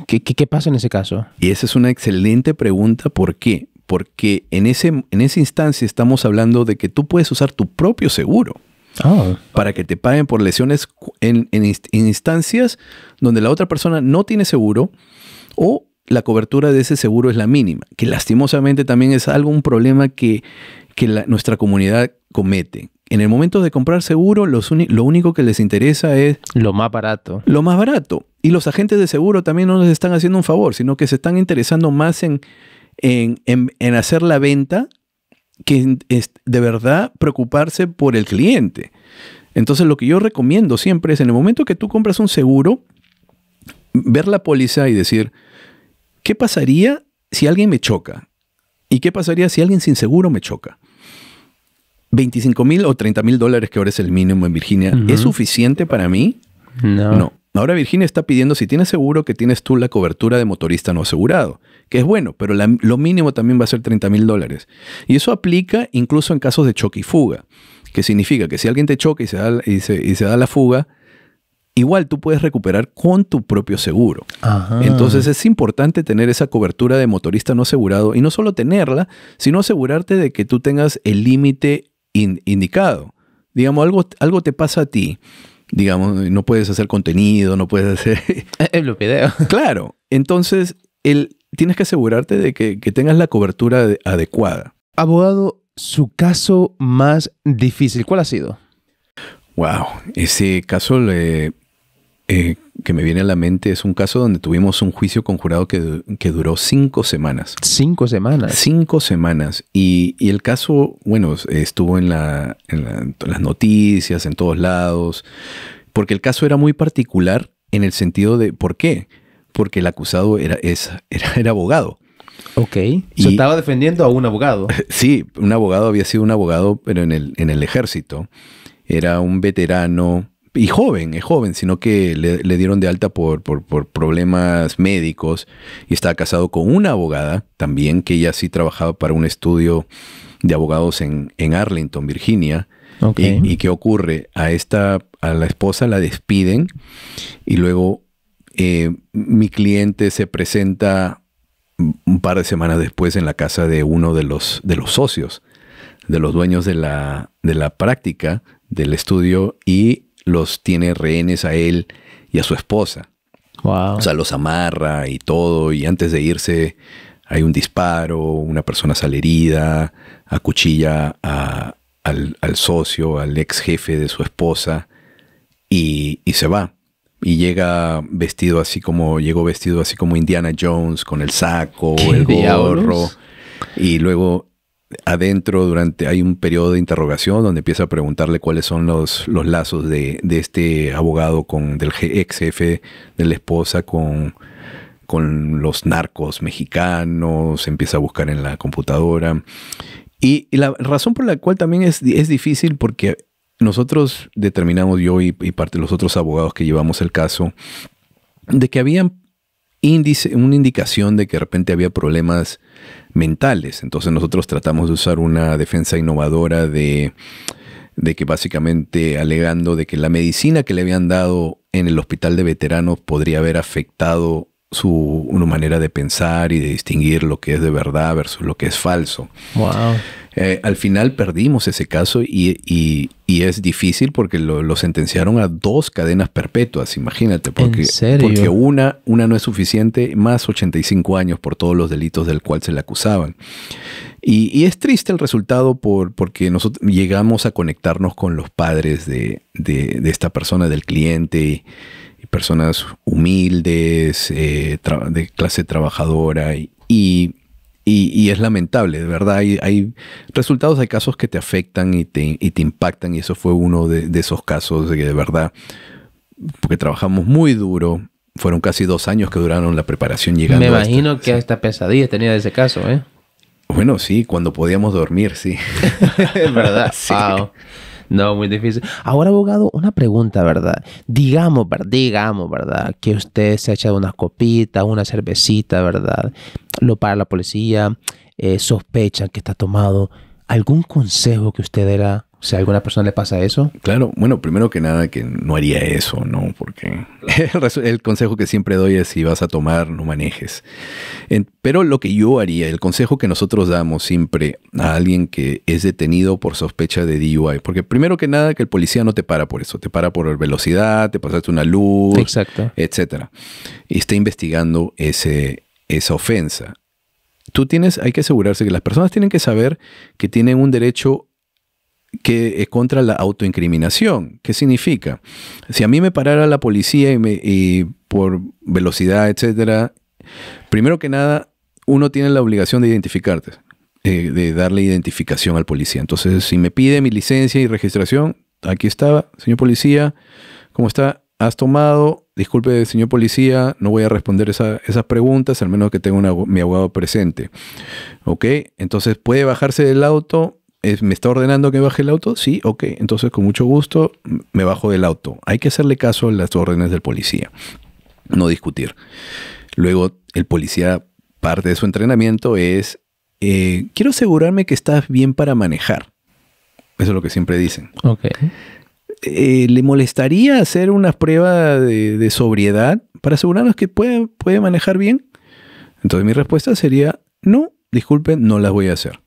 ¿Qué pasa en ese caso? Y esa es una excelente pregunta. ¿Por qué? Porque en esa instancia estamos hablando de que tú puedes usar tu propio seguro para que te paguen por lesiones en instancias donde la otra persona no tiene seguro o la cobertura de ese seguro es la mínima, que lastimosamente también es un problema que nuestra comunidad comete. En el momento de comprar seguro, lo único que les interesa es lo más barato. Lo más barato. Y los agentes de seguro también no les están haciendo un favor, sino que se están interesando más en hacer la venta que es de verdad preocuparse por el cliente. Entonces lo que yo recomiendo siempre es en el momento que tú compras un seguro, ver la póliza y decir, ¿qué pasaría si alguien me choca? ¿Y qué pasaría si alguien sin seguro me choca? $25,000 o $30,000, que ahora es el mínimo en Virginia, ¿es suficiente para mí? No. Ahora Virginia está pidiendo, si tienes seguro, que tienes tú la cobertura de motorista no asegurado, que es bueno, pero lo mínimo también va a ser $30,000. Y eso aplica incluso en casos de choque y fuga, que significa que si alguien te choca y se da la fuga, igual tú puedes recuperar con tu propio seguro. Ajá. Entonces es importante tener esa cobertura de motorista no asegurado y no solo tenerla, sino asegurarte de que tú tengas el límite indicado. Digamos, algo te pasa a ti. Digamos, no puedes hacer contenido, no puedes hacer... los videos. Claro. Entonces, tienes que asegurarte de que tengas la cobertura adecuada. Abogado, su caso más difícil, ¿cuál ha sido? Wow. Ese caso que me viene a la mente es un caso donde tuvimos un juicio conjurado que duró 5 semanas. 5 semanas. 5 semanas. Y el caso, bueno, estuvo en las noticias, en todos lados, porque el caso era muy particular en el sentido de, ¿por qué? Porque el acusado era abogado. Ok. Se estaba defendiendo a un abogado. Sí, un abogado, había sido un abogado, pero en el ejército. Era un veterano. Y es joven, sino que le dieron de alta por problemas médicos y estaba casado con una abogada también, que ella sí trabajaba para un estudio de abogados en Arlington, Virginia. Okay. ¿Y qué ocurre? A la esposa la despiden y luego mi cliente se presenta un par de semanas después en la casa de uno de los socios, de los dueños de la práctica del estudio, y los tiene rehenes a él y a su esposa. Wow. O sea, los amarra y todo, y antes de irse hay un disparo, una persona sale herida, acuchilla al socio, al ex jefe de su esposa, y se va. Y llegó vestido así como Indiana Jones, con el saco, el gorro. Diablos? Y luego adentro hay un periodo de interrogación donde empieza a preguntarle cuáles son los lazos de este abogado del ex jefe de la esposa con los narcos mexicanos. Empieza a buscar en la computadora. Y la razón por la cual también es difícil, porque nosotros determinamos, yo y parte de los otros abogados que llevamos el caso, de que había una indicación de que de repente había problemas mentales. Entonces nosotros tratamos de usar una defensa innovadora de que básicamente alegando de que la medicina que le habían dado en el hospital de veteranos podría haber afectado una manera de pensar y de distinguir lo que es de verdad versus lo que es falso. Wow. Al final perdimos ese caso y es difícil porque lo sentenciaron a 2 cadenas perpetuas, imagínate. ¿En serio? Porque una no es suficiente, más 85 años por todos los delitos del cual se le acusaban. Y es triste el resultado porque nosotros llegamos a conectarnos con los padres de esta persona, del cliente, y personas humildes, de clase trabajadora, y es lamentable, de verdad. Hay resultados, hay casos que te afectan y te impactan, y eso fue uno de esos casos de verdad, porque trabajamos muy duro. Fueron casi 2 años que duraron la preparación llegando. Me imagino que hasta pesadillas tenía de ese caso, ¿eh? Bueno, sí, cuando podíamos dormir, sí. Es verdad. Sí. Wow. No, muy difícil. Ahora, abogado, una pregunta, ¿verdad? Digamos, ¿verdad? Que usted se ha echado unas copitas, una cervecita, ¿verdad? Lo para la policía, sospechan que está tomado. ¿Algún consejo que usted diera? O sea, ¿a alguna persona le pasa eso? Claro, bueno, primero que nada que no haría eso, ¿no? Porque el consejo que siempre doy es: si vas a tomar, no manejes. Pero lo que yo haría, el consejo que nosotros damos siempre a alguien que es detenido por sospecha de DUI, porque primero que nada que el policía no te para por eso, te para por velocidad, te pasaste una luz, exacto, etcétera, y está investigando esa ofensa. Hay que asegurarse que las personas tienen que saber que tienen un derecho que es contra la autoincriminación. ¿Qué significa? Si a mí me parara la policía y por velocidad, etcétera, primero que nada, uno tiene la obligación de identificarte, de darle identificación al policía. Entonces, si me pide mi licencia y registración, aquí está, señor policía, ¿cómo está? ¿Has tomado? Disculpe, señor policía, no voy a responder esas preguntas, al menos que tenga mi abogado presente. ¿Ok? Entonces, ¿puede bajarse del auto? ¿Me está ordenando que baje el auto? Sí, ok. Entonces, con mucho gusto, me bajo del auto. Hay que hacerle caso a las órdenes del policía, no discutir. Luego, el policía, parte de su entrenamiento es, quiero asegurarme que estás bien para manejar. Eso es lo que siempre dicen. Ok. ¿Le molestaría hacer una prueba de sobriedad para asegurarnos que puede manejar bien? Entonces, mi respuesta sería, no, disculpen, no las voy a hacer.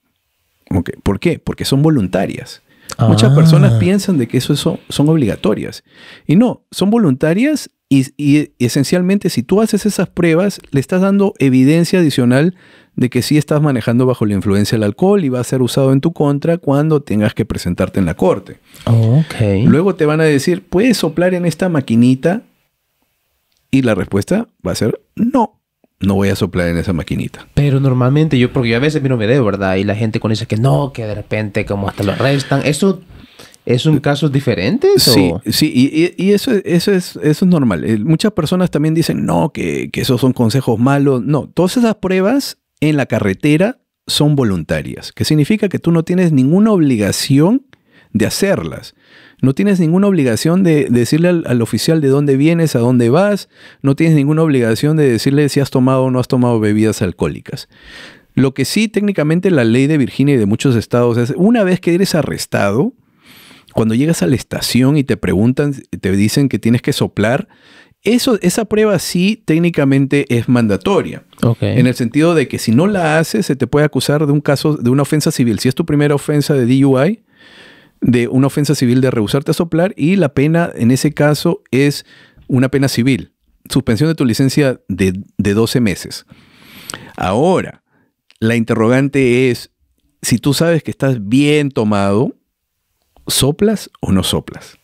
Okay. ¿Por qué? Porque son voluntarias. Muchas personas piensan de que eso son obligatorias. Y no, son voluntarias y esencialmente si tú haces esas pruebas, le estás dando evidencia adicional de que sí estás manejando bajo la influencia del alcohol y va a ser usado en tu contra cuando tengas que presentarte en la corte. Okay. Luego te van a decir, ¿puedes soplar en esta maquinita? Y la respuesta va a ser no. No voy a soplar en esa maquinita. Pero normalmente porque yo a veces miro video, ¿verdad? Y la gente cuando dice que no, que de repente como hasta lo arrestan. ¿Eso es un caso diferente? Sí, sí. Y eso es normal. Muchas personas también dicen, no, que esos son consejos malos. No, todas esas pruebas en la carretera son voluntarias. Que significa que tú no tienes ninguna obligación de hacerlas. No tienes ninguna obligación de decirle al oficial de dónde vienes, a dónde vas. No tienes ninguna obligación de decirle si has tomado o no has tomado bebidas alcohólicas. Lo que sí, técnicamente, la ley de Virginia y de muchos estados es, una vez que eres arrestado, cuando llegas a la estación y te preguntan, te dicen que tienes que soplar, esa prueba sí técnicamente es mandatoria. Okay. En el sentido de que si no la haces, se te puede acusar de un caso, de una ofensa civil. Si es tu primera ofensa de DUI, de una ofensa civil de rehusarte a soplar, y la pena en ese caso es una pena civil. Suspensión de tu licencia de 12 meses. Ahora, la interrogante es, si tú sabes que estás bien tomado, ¿soplas o no soplas?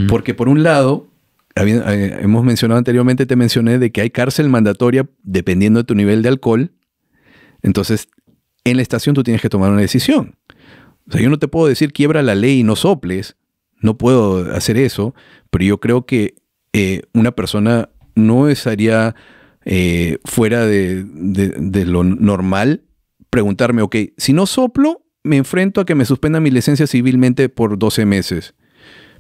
Porque por un lado, hemos mencionado anteriormente, te mencioné de que hay cárcel mandatoria dependiendo de tu nivel de alcohol. Entonces, en la estación tú tienes que tomar una decisión. O sea, yo no te puedo decir quiebra la ley y no soples. No puedo hacer eso. Pero yo creo que una persona no estaría fuera de lo normal preguntarme, ok, si no soplo, me enfrento a que me suspendan mi licencia civilmente por 12 meses.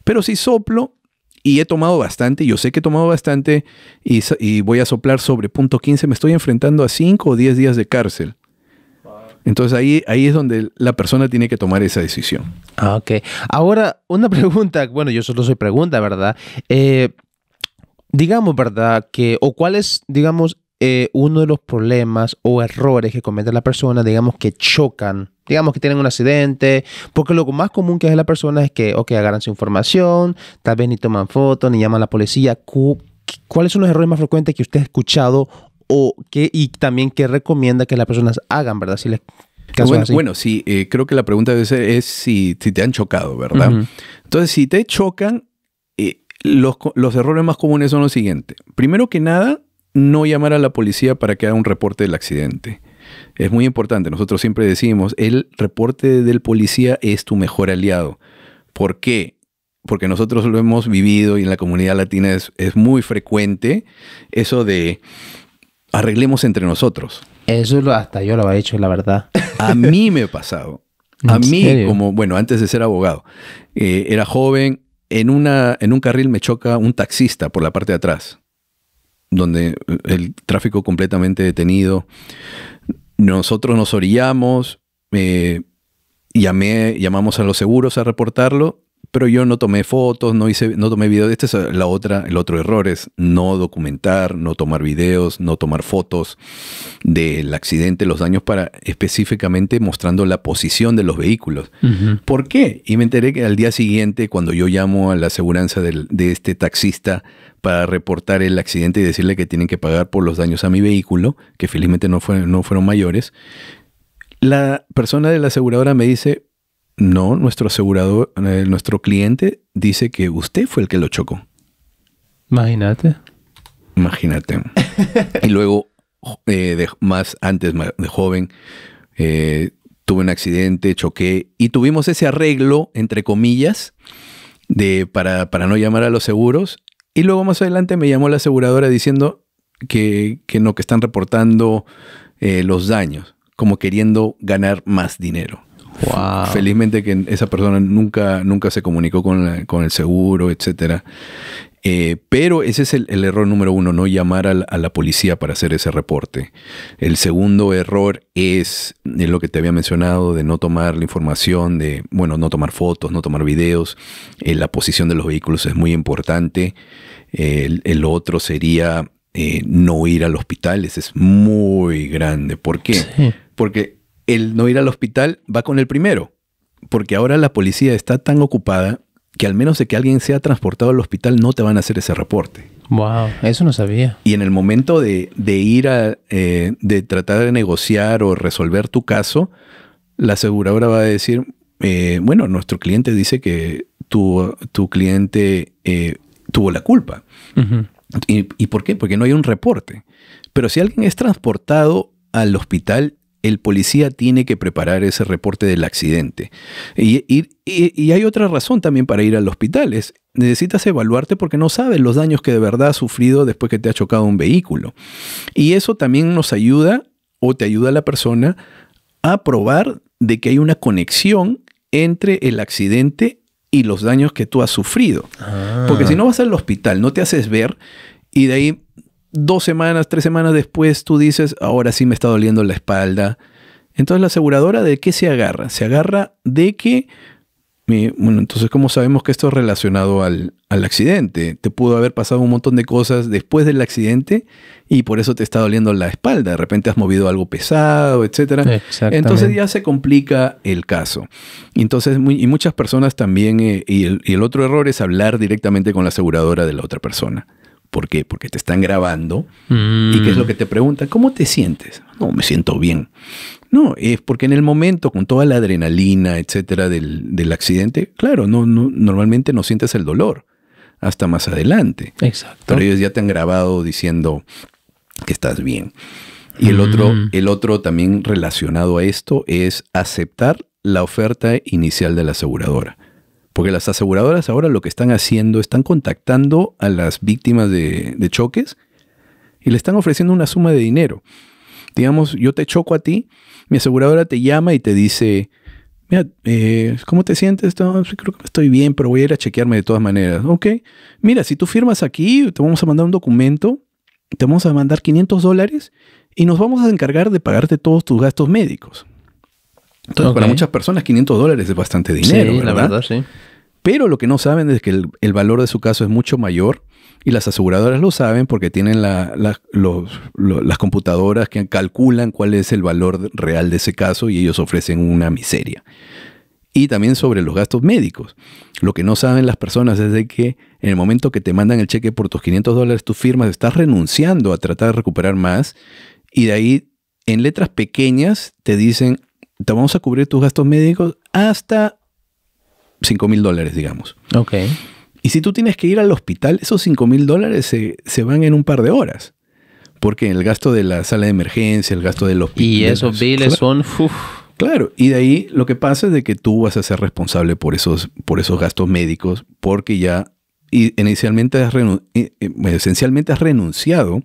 Pero si soplo y he tomado bastante, yo sé que he tomado bastante y voy a soplar sobre punto 15, me estoy enfrentando a 5 o 10 días de cárcel. Entonces ahí es donde la persona tiene que tomar esa decisión. Ah, ok. Ahora, una pregunta. Bueno, yo solo soy pregunta, ¿verdad? Digamos, ¿verdad? ¿Cuál es, digamos, uno de los problemas o errores que comete la persona, digamos, que chocan? Digamos que tienen un accidente. Porque lo más común que hace la persona es que, ok, agarran su información, tal vez ni toman fotos, ni llaman a la policía. ¿Cuáles son los errores más frecuentes que usted ha escuchado y también qué recomienda que las personas hagan, ¿verdad? Si les bueno, sí, creo que la pregunta debe ser es si te han chocado, ¿verdad? Uh-huh. Entonces, si te chocan, los errores más comunes son los siguientes. Primero que nada, no llamar a la policía para que haga un reporte del accidente. Es muy importante. Nosotros siempre decimos, el reporte del policía es tu mejor aliado. ¿Por qué? Porque nosotros lo hemos vivido y en la comunidad latina es muy frecuente eso de arreglemos entre nosotros. Eso hasta yo lo he hecho, la verdad. A mí me ha pasado. A mí, como, bueno, antes de ser abogado, era joven, en un carril me choca un taxista por la parte de atrás, donde el tráfico completamente detenido. Nosotros nos orillamos, llamamos a los seguros a reportarlo, pero yo no tomé fotos, no tomé videos. Este es el otro error, es no documentar, no tomar videos, no tomar fotos del accidente, los daños, para específicamente mostrando la posición de los vehículos. Uh-huh. ¿Por qué? Y me enteré que al día siguiente, cuando yo llamo a la aseguranza de este taxista para reportar el accidente y decirle que tienen que pagar por los daños a mi vehículo, que felizmente no fueron mayores, la persona de la aseguradora me dice: no, nuestro cliente dice que usted fue el que lo chocó. Imagínate. Y luego, antes de joven, tuve un accidente, choqué y tuvimos ese arreglo, entre comillas, para no llamar a los seguros. Y luego más adelante me llamó la aseguradora diciendo que están reportando los daños, como queriendo ganar más dinero. Wow. Felizmente que esa persona nunca se comunicó con el seguro, etcétera. Pero ese es el error número uno, no llamar a la policía para hacer ese reporte. El segundo error es lo que te había mencionado, de no tomar la información, no tomar fotos, no tomar videos. La posición de los vehículos es muy importante. El otro sería no ir al hospital. Ese es muy grande. ¿Por qué? Sí. Porque el no ir al hospital va con el primero, porque ahora la policía está tan ocupada que al menos de que alguien sea transportado al hospital no te van a hacer ese reporte. Wow, eso no sabía. Y en el momento de ir de tratar de negociar o resolver tu caso, la aseguradora va a decir, nuestro cliente dice que tu cliente tuvo la culpa. Uh-huh. ¿Y por qué? Porque no hay un reporte. Pero si alguien es transportado al hospital, el policía tiene que preparar ese reporte del accidente. Y hay otra razón también para ir al hospital. Necesitas evaluarte porque no sabes los daños que de verdad has sufrido después que te ha chocado un vehículo. Y eso también nos ayuda, o te ayuda a la persona, a probar de que hay una conexión entre el accidente y los daños que tú has sufrido. Porque si no vas al hospital, no te haces ver, y de ahí 2 semanas, 3 semanas después tú dices, ahora sí me está doliendo la espalda. Entonces la aseguradora, ¿de qué se agarra? Se agarra de que, bueno, entonces ¿cómo sabemos que esto es relacionado al accidente? Te pudo haber pasado un montón de cosas después del accidente y por eso te está doliendo la espalda. De repente has movido algo pesado, etc. Entonces ya se complica el caso. Entonces, y muchas personas también, y el otro error es hablar directamente con la aseguradora de la otra persona. ¿Por qué? Porque te están grabando. ¿Y qué es lo que te preguntan? ¿Cómo te sientes? No, me siento bien. No, es porque en el momento, con toda la adrenalina, etcétera, del accidente, claro, normalmente no sientes el dolor hasta más adelante. Exacto. Pero ellos ya te han grabado diciendo que estás bien. Y el otro también relacionado a esto es aceptar la oferta inicial de la aseguradora. Porque las aseguradoras ahora lo que están haciendo, están contactando a las víctimas de choques y le están ofreciendo una suma de dinero. Digamos, yo te choco a ti, mi aseguradora te llama y te dice, mira, ¿cómo te sientes? No, creo que estoy bien, pero voy a ir a chequearme de todas maneras. Ok, mira, si tú firmas aquí, te vamos a mandar un documento, te vamos a mandar $500 y nos vamos a encargar de pagarte todos tus gastos médicos. Entonces, para muchas personas $500 es bastante dinero, sí, ¿verdad? La verdad, sí. Pero lo que no saben es que el valor de su caso es mucho mayor y las aseguradoras lo saben porque tienen las computadoras que calculan cuál es el valor real de ese caso y ellos ofrecen una miseria. Y también sobre los gastos médicos. Lo que no saben las personas es de que en el momento que te mandan el cheque por tus $500, tú firmas, estás renunciando a tratar de recuperar más y de ahí en letras pequeñas te dicen, te vamos a cubrir tus gastos médicos hasta $5,000, digamos. Ok. Y si tú tienes que ir al hospital, esos $5,000 se van en un par de horas. Porque el gasto de la sala de emergencia, el gasto del hospital. Y esos biles son... Claro. Y de ahí lo que pasa es de que tú vas a ser responsable por esos gastos médicos porque ya esencialmente has renunciado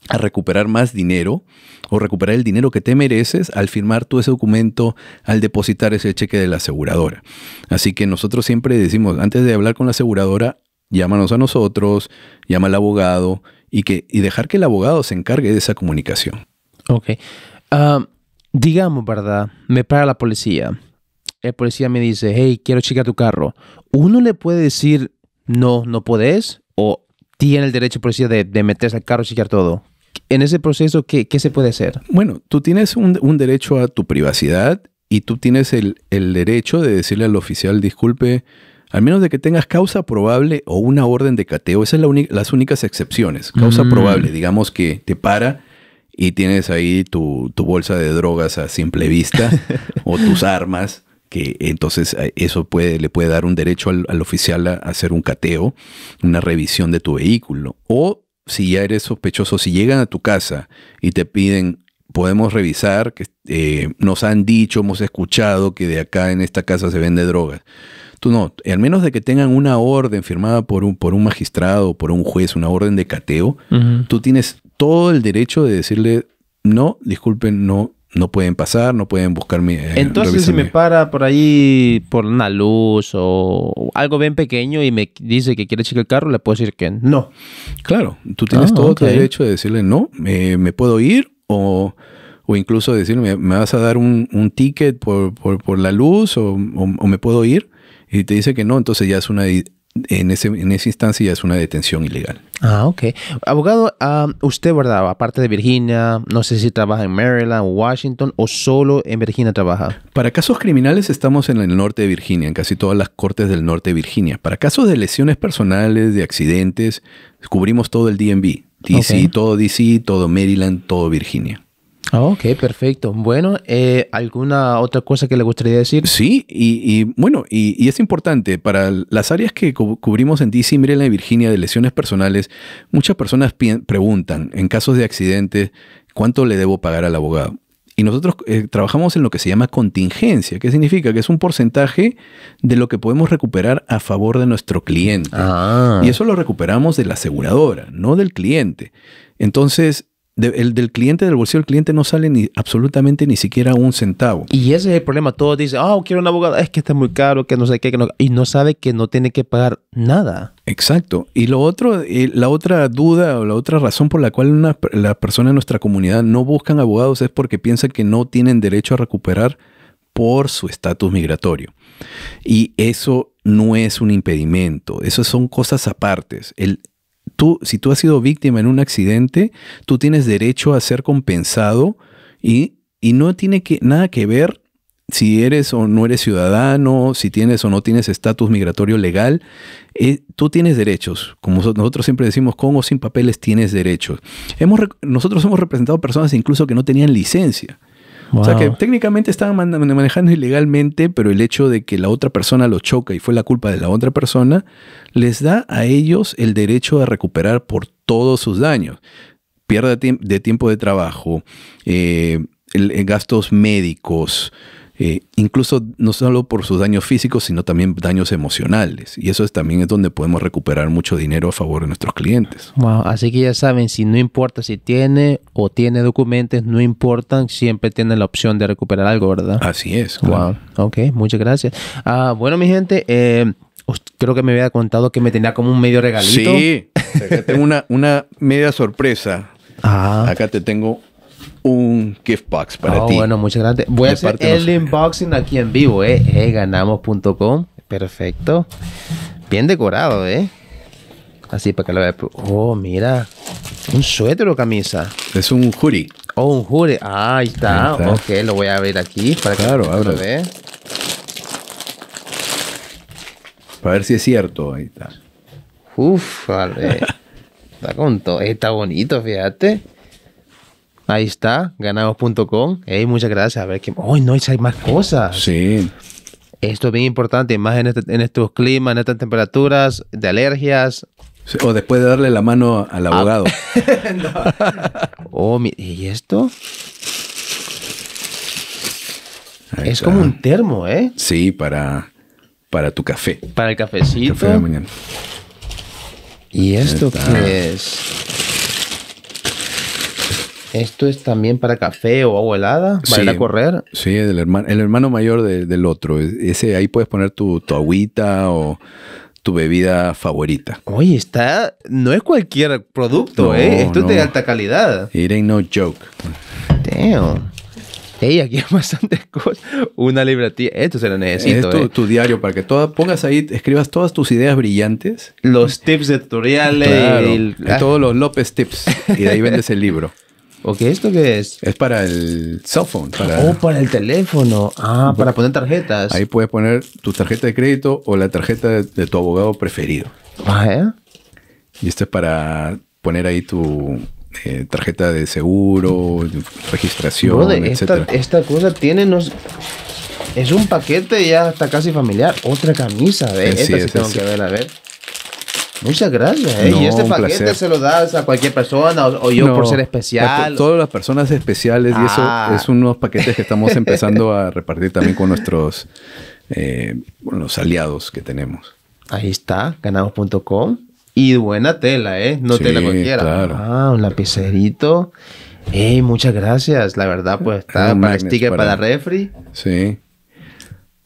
a recuperar más dinero o recuperar el dinero que te mereces al firmar tú ese documento, al depositar ese cheque de la aseguradora. Así que nosotros siempre decimos, antes de hablar con la aseguradora, llámanos a nosotros, llama al abogado y dejar que el abogado se encargue de esa comunicación. Ok. Digamos, ¿verdad? Me para la policía. El policía me dice, hey, quiero checar tu carro. ¿Uno le puede decir, no puedes? ¿O tiene el derecho el policía de meterse al carro y checar todo? En ese proceso, ¿qué se puede hacer? Bueno, tú tienes un derecho a tu privacidad y tú tienes el derecho de decirle al oficial, disculpe, al menos de que tengas causa probable o una orden de cateo. Esas son las únicas excepciones. Causa probable, digamos que te para y tienes ahí tu bolsa de drogas a simple vista o tus armas, que entonces eso le puede dar un derecho al oficial a hacer un cateo, una revisión de tu vehículo. O si ya eres sospechoso, si llegan a tu casa y te piden, podemos revisar, que nos han dicho, hemos escuchado que de acá en esta casa se vende drogas. Tú no, al menos de que tengan una orden firmada por un magistrado o por un juez, una orden de cateo, tú tienes todo el derecho de decirle, no, disculpen, no pueden pasar, no pueden buscarme. Entonces, si me para por ahí por una luz o algo bien pequeño y me dice que quiere checar el carro, le puedo decir que no. Claro, tú tienes todo el derecho de decirle no, me puedo ir o incluso decirle, me vas a dar un ticket por la luz o me puedo ir. Y te dice que no, entonces ya es en esa instancia ya es una detención ilegal. Ok. Abogado, usted, ¿verdad? Aparte de Virginia, no sé si trabaja en Maryland o Washington o solo en Virginia trabaja. Para casos criminales estamos en el norte de Virginia, en casi todas las cortes del norte de Virginia. Para casos de lesiones personales, de accidentes, cubrimos todo el DMV. DC, todo DC, todo Maryland, todo Virginia. Ok, perfecto. Bueno, ¿alguna otra cosa que le gustaría decir? Sí, bueno, y es importante, para las áreas que cubrimos en DC, Maryland y Virginia de lesiones personales, muchas personas preguntan, en casos de accidentes, ¿cuánto le debo pagar al abogado? Y nosotros trabajamos en lo que se llama contingencia, que significa que es un porcentaje de lo que podemos recuperar a favor de nuestro cliente. Y eso lo recuperamos de la aseguradora, no del cliente. Entonces, del cliente, del bolsillo del cliente no sale absolutamente ni siquiera un centavo. Y ese es el problema. Todos dicen, quiero un abogado, es que está muy caro, que no sé qué, y no sabe que no tiene que pagar nada. Exacto. Y lo otro, la otra duda o la otra razón por la cual la persona en nuestra comunidad no buscan abogados es porque piensan que no tienen derecho a recuperar por su estatus migratorio. Y eso no es un impedimento. Eso son cosas apartes. Si tú has sido víctima en un accidente, tú tienes derecho a ser compensado y no tiene nada que ver si eres o no eres ciudadano, si tienes o no tienes estatus migratorio legal. Tú tienes derechos. Como nosotros siempre decimos, con o sin papeles tienes derechos. Nosotros hemos representado personas incluso que no tenían licencia. Wow. O sea, que técnicamente estaban manejando ilegalmente, pero el hecho de que la otra persona lo choca y fue la culpa de la otra persona, les da a ellos el derecho a recuperar por todos sus daños. Pérdida de tiempo de trabajo, gastos médicos, incluso no solo por sus daños físicos, sino también daños emocionales. Y eso también es donde podemos recuperar mucho dinero a favor de nuestros clientes. Wow, así que ya saben, si no importa si tiene o tiene documentos, no importan, siempre tienen la opción de recuperar algo, ¿verdad? Así es. Claro. Wow, ok, muchas gracias. Bueno, mi gente, creo que me había contado que me tenía como un medio regalito. Sí, acá tengo una media sorpresa. Acá te tengo un gift box para ti. Bueno, muchas gracias. Voy a hacer el unboxing aquí en vivo, ganamos.com. Perfecto. Bien decorado, Así para que lo vea. Mira. ¿Un suéter o camisa? Es un hoodie. Un hoodie. Ahí está. Ok, lo voy a abrir aquí para que lo vea. Para ver si es cierto. Ahí está. Vale. Está con todo. Está bonito, fíjate. Ahí está, ganamos.com. Muchas gracias. A ver qué. No, hay más cosas. Sí. Esto es bien importante, más en estos climas, en estas temperaturas, de alergias. Sí, o después de darle la mano al abogado. ¿Y esto? Ahí es está. como un termo, Sí, para tu café. Para el cafecito. Café de la mañana. ¿Y esto qué es? ¿Esto es también para café o agua helada? ¿Para ir a correr? Sí, el hermano mayor del otro. Ese, ahí puedes poner tu agüita o tu bebida favorita. Oye, no es cualquier producto, Esto es de alta calidad. It ain't no joke. Damn. Aquí hay bastantes cosas. Una libretilla. Esto se lo necesito. Es tu diario para que pongas ahí, escribas todas tus ideas brillantes. Los tips de tutoriales. Claro, todos los López tips. Y de ahí vendes el libro. Ok, ¿esto qué es? Es para el cell phone. Para el teléfono. Para poner tarjetas. Ahí puedes poner tu tarjeta de crédito o la tarjeta de tu abogado preferido. Y esto es para poner ahí tu tarjeta de seguro, registración, etc. Esta cosa tiene... Es un paquete ya hasta casi familiar. Otra camisa, Esta sí tengo que ver, a ver. Muchas gracias, No, y este paquete se lo das a cualquier persona o yo por ser especial. Todas las personas especiales y eso es unos paquetes que estamos empezando a repartir también con nuestros los aliados que tenemos. Ahí está, ganamos.com. Y buena tela, no tela cualquiera. Claro. Un lapicerito. Muchas gracias. La verdad, pues está para sticker para refri. Sí.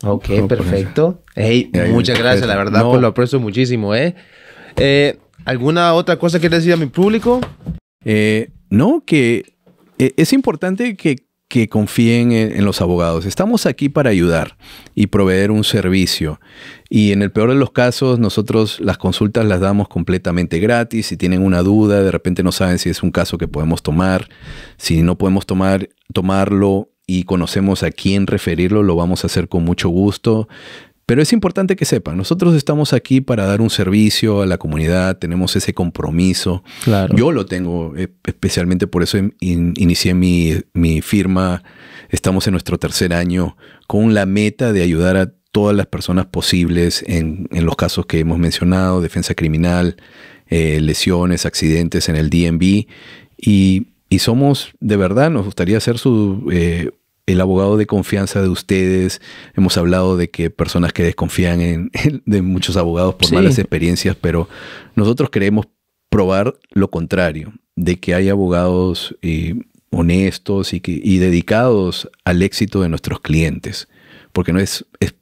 Ok, perfecto. Muchas gracias, la verdad, pues lo aprecio muchísimo, ¿Alguna otra cosa que decir a mi público? No, que es importante que confíen en los abogados. Estamos aquí para ayudar y proveer un servicio. Y en el peor de los casos, nosotros las consultas las damos completamente gratis. Si tienen una duda, de repente no saben si es un caso que podemos tomar. Si no podemos tomarlo y conocemos a quién referirlo, lo vamos a hacer con mucho gusto. Pero es importante que sepan, nosotros estamos aquí para dar un servicio a la comunidad, tenemos ese compromiso. Claro. Yo lo tengo, especialmente por eso inicié mi firma. Estamos en nuestro 3er año con la meta de ayudar a todas las personas posibles en los casos que hemos mencionado, defensa criminal, lesiones, accidentes en el DMV. Y somos, de verdad, nos gustaría ser el abogado de confianza de ustedes. Hemos hablado de que personas que desconfían de muchos abogados por malas experiencias, pero nosotros queremos probar lo contrario, de que hay abogados honestos y dedicados al éxito de nuestros clientes, porque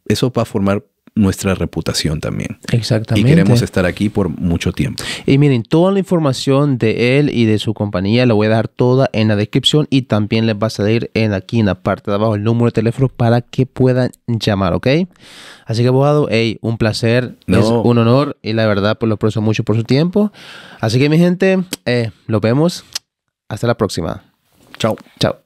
eso va a formar nuestra reputación también. Exactamente. Y queremos estar aquí por mucho tiempo. Y miren, toda la información de él y de su compañía la voy a dejar toda en la descripción y también les va a salir aquí en la parte de abajo el número de teléfono para que puedan llamar, ¿ok? Así que, abogado, un placer, es un honor y la verdad pues lo aprecio mucho por su tiempo. Así que, mi gente, los vemos. Hasta la próxima. Chao. Chao.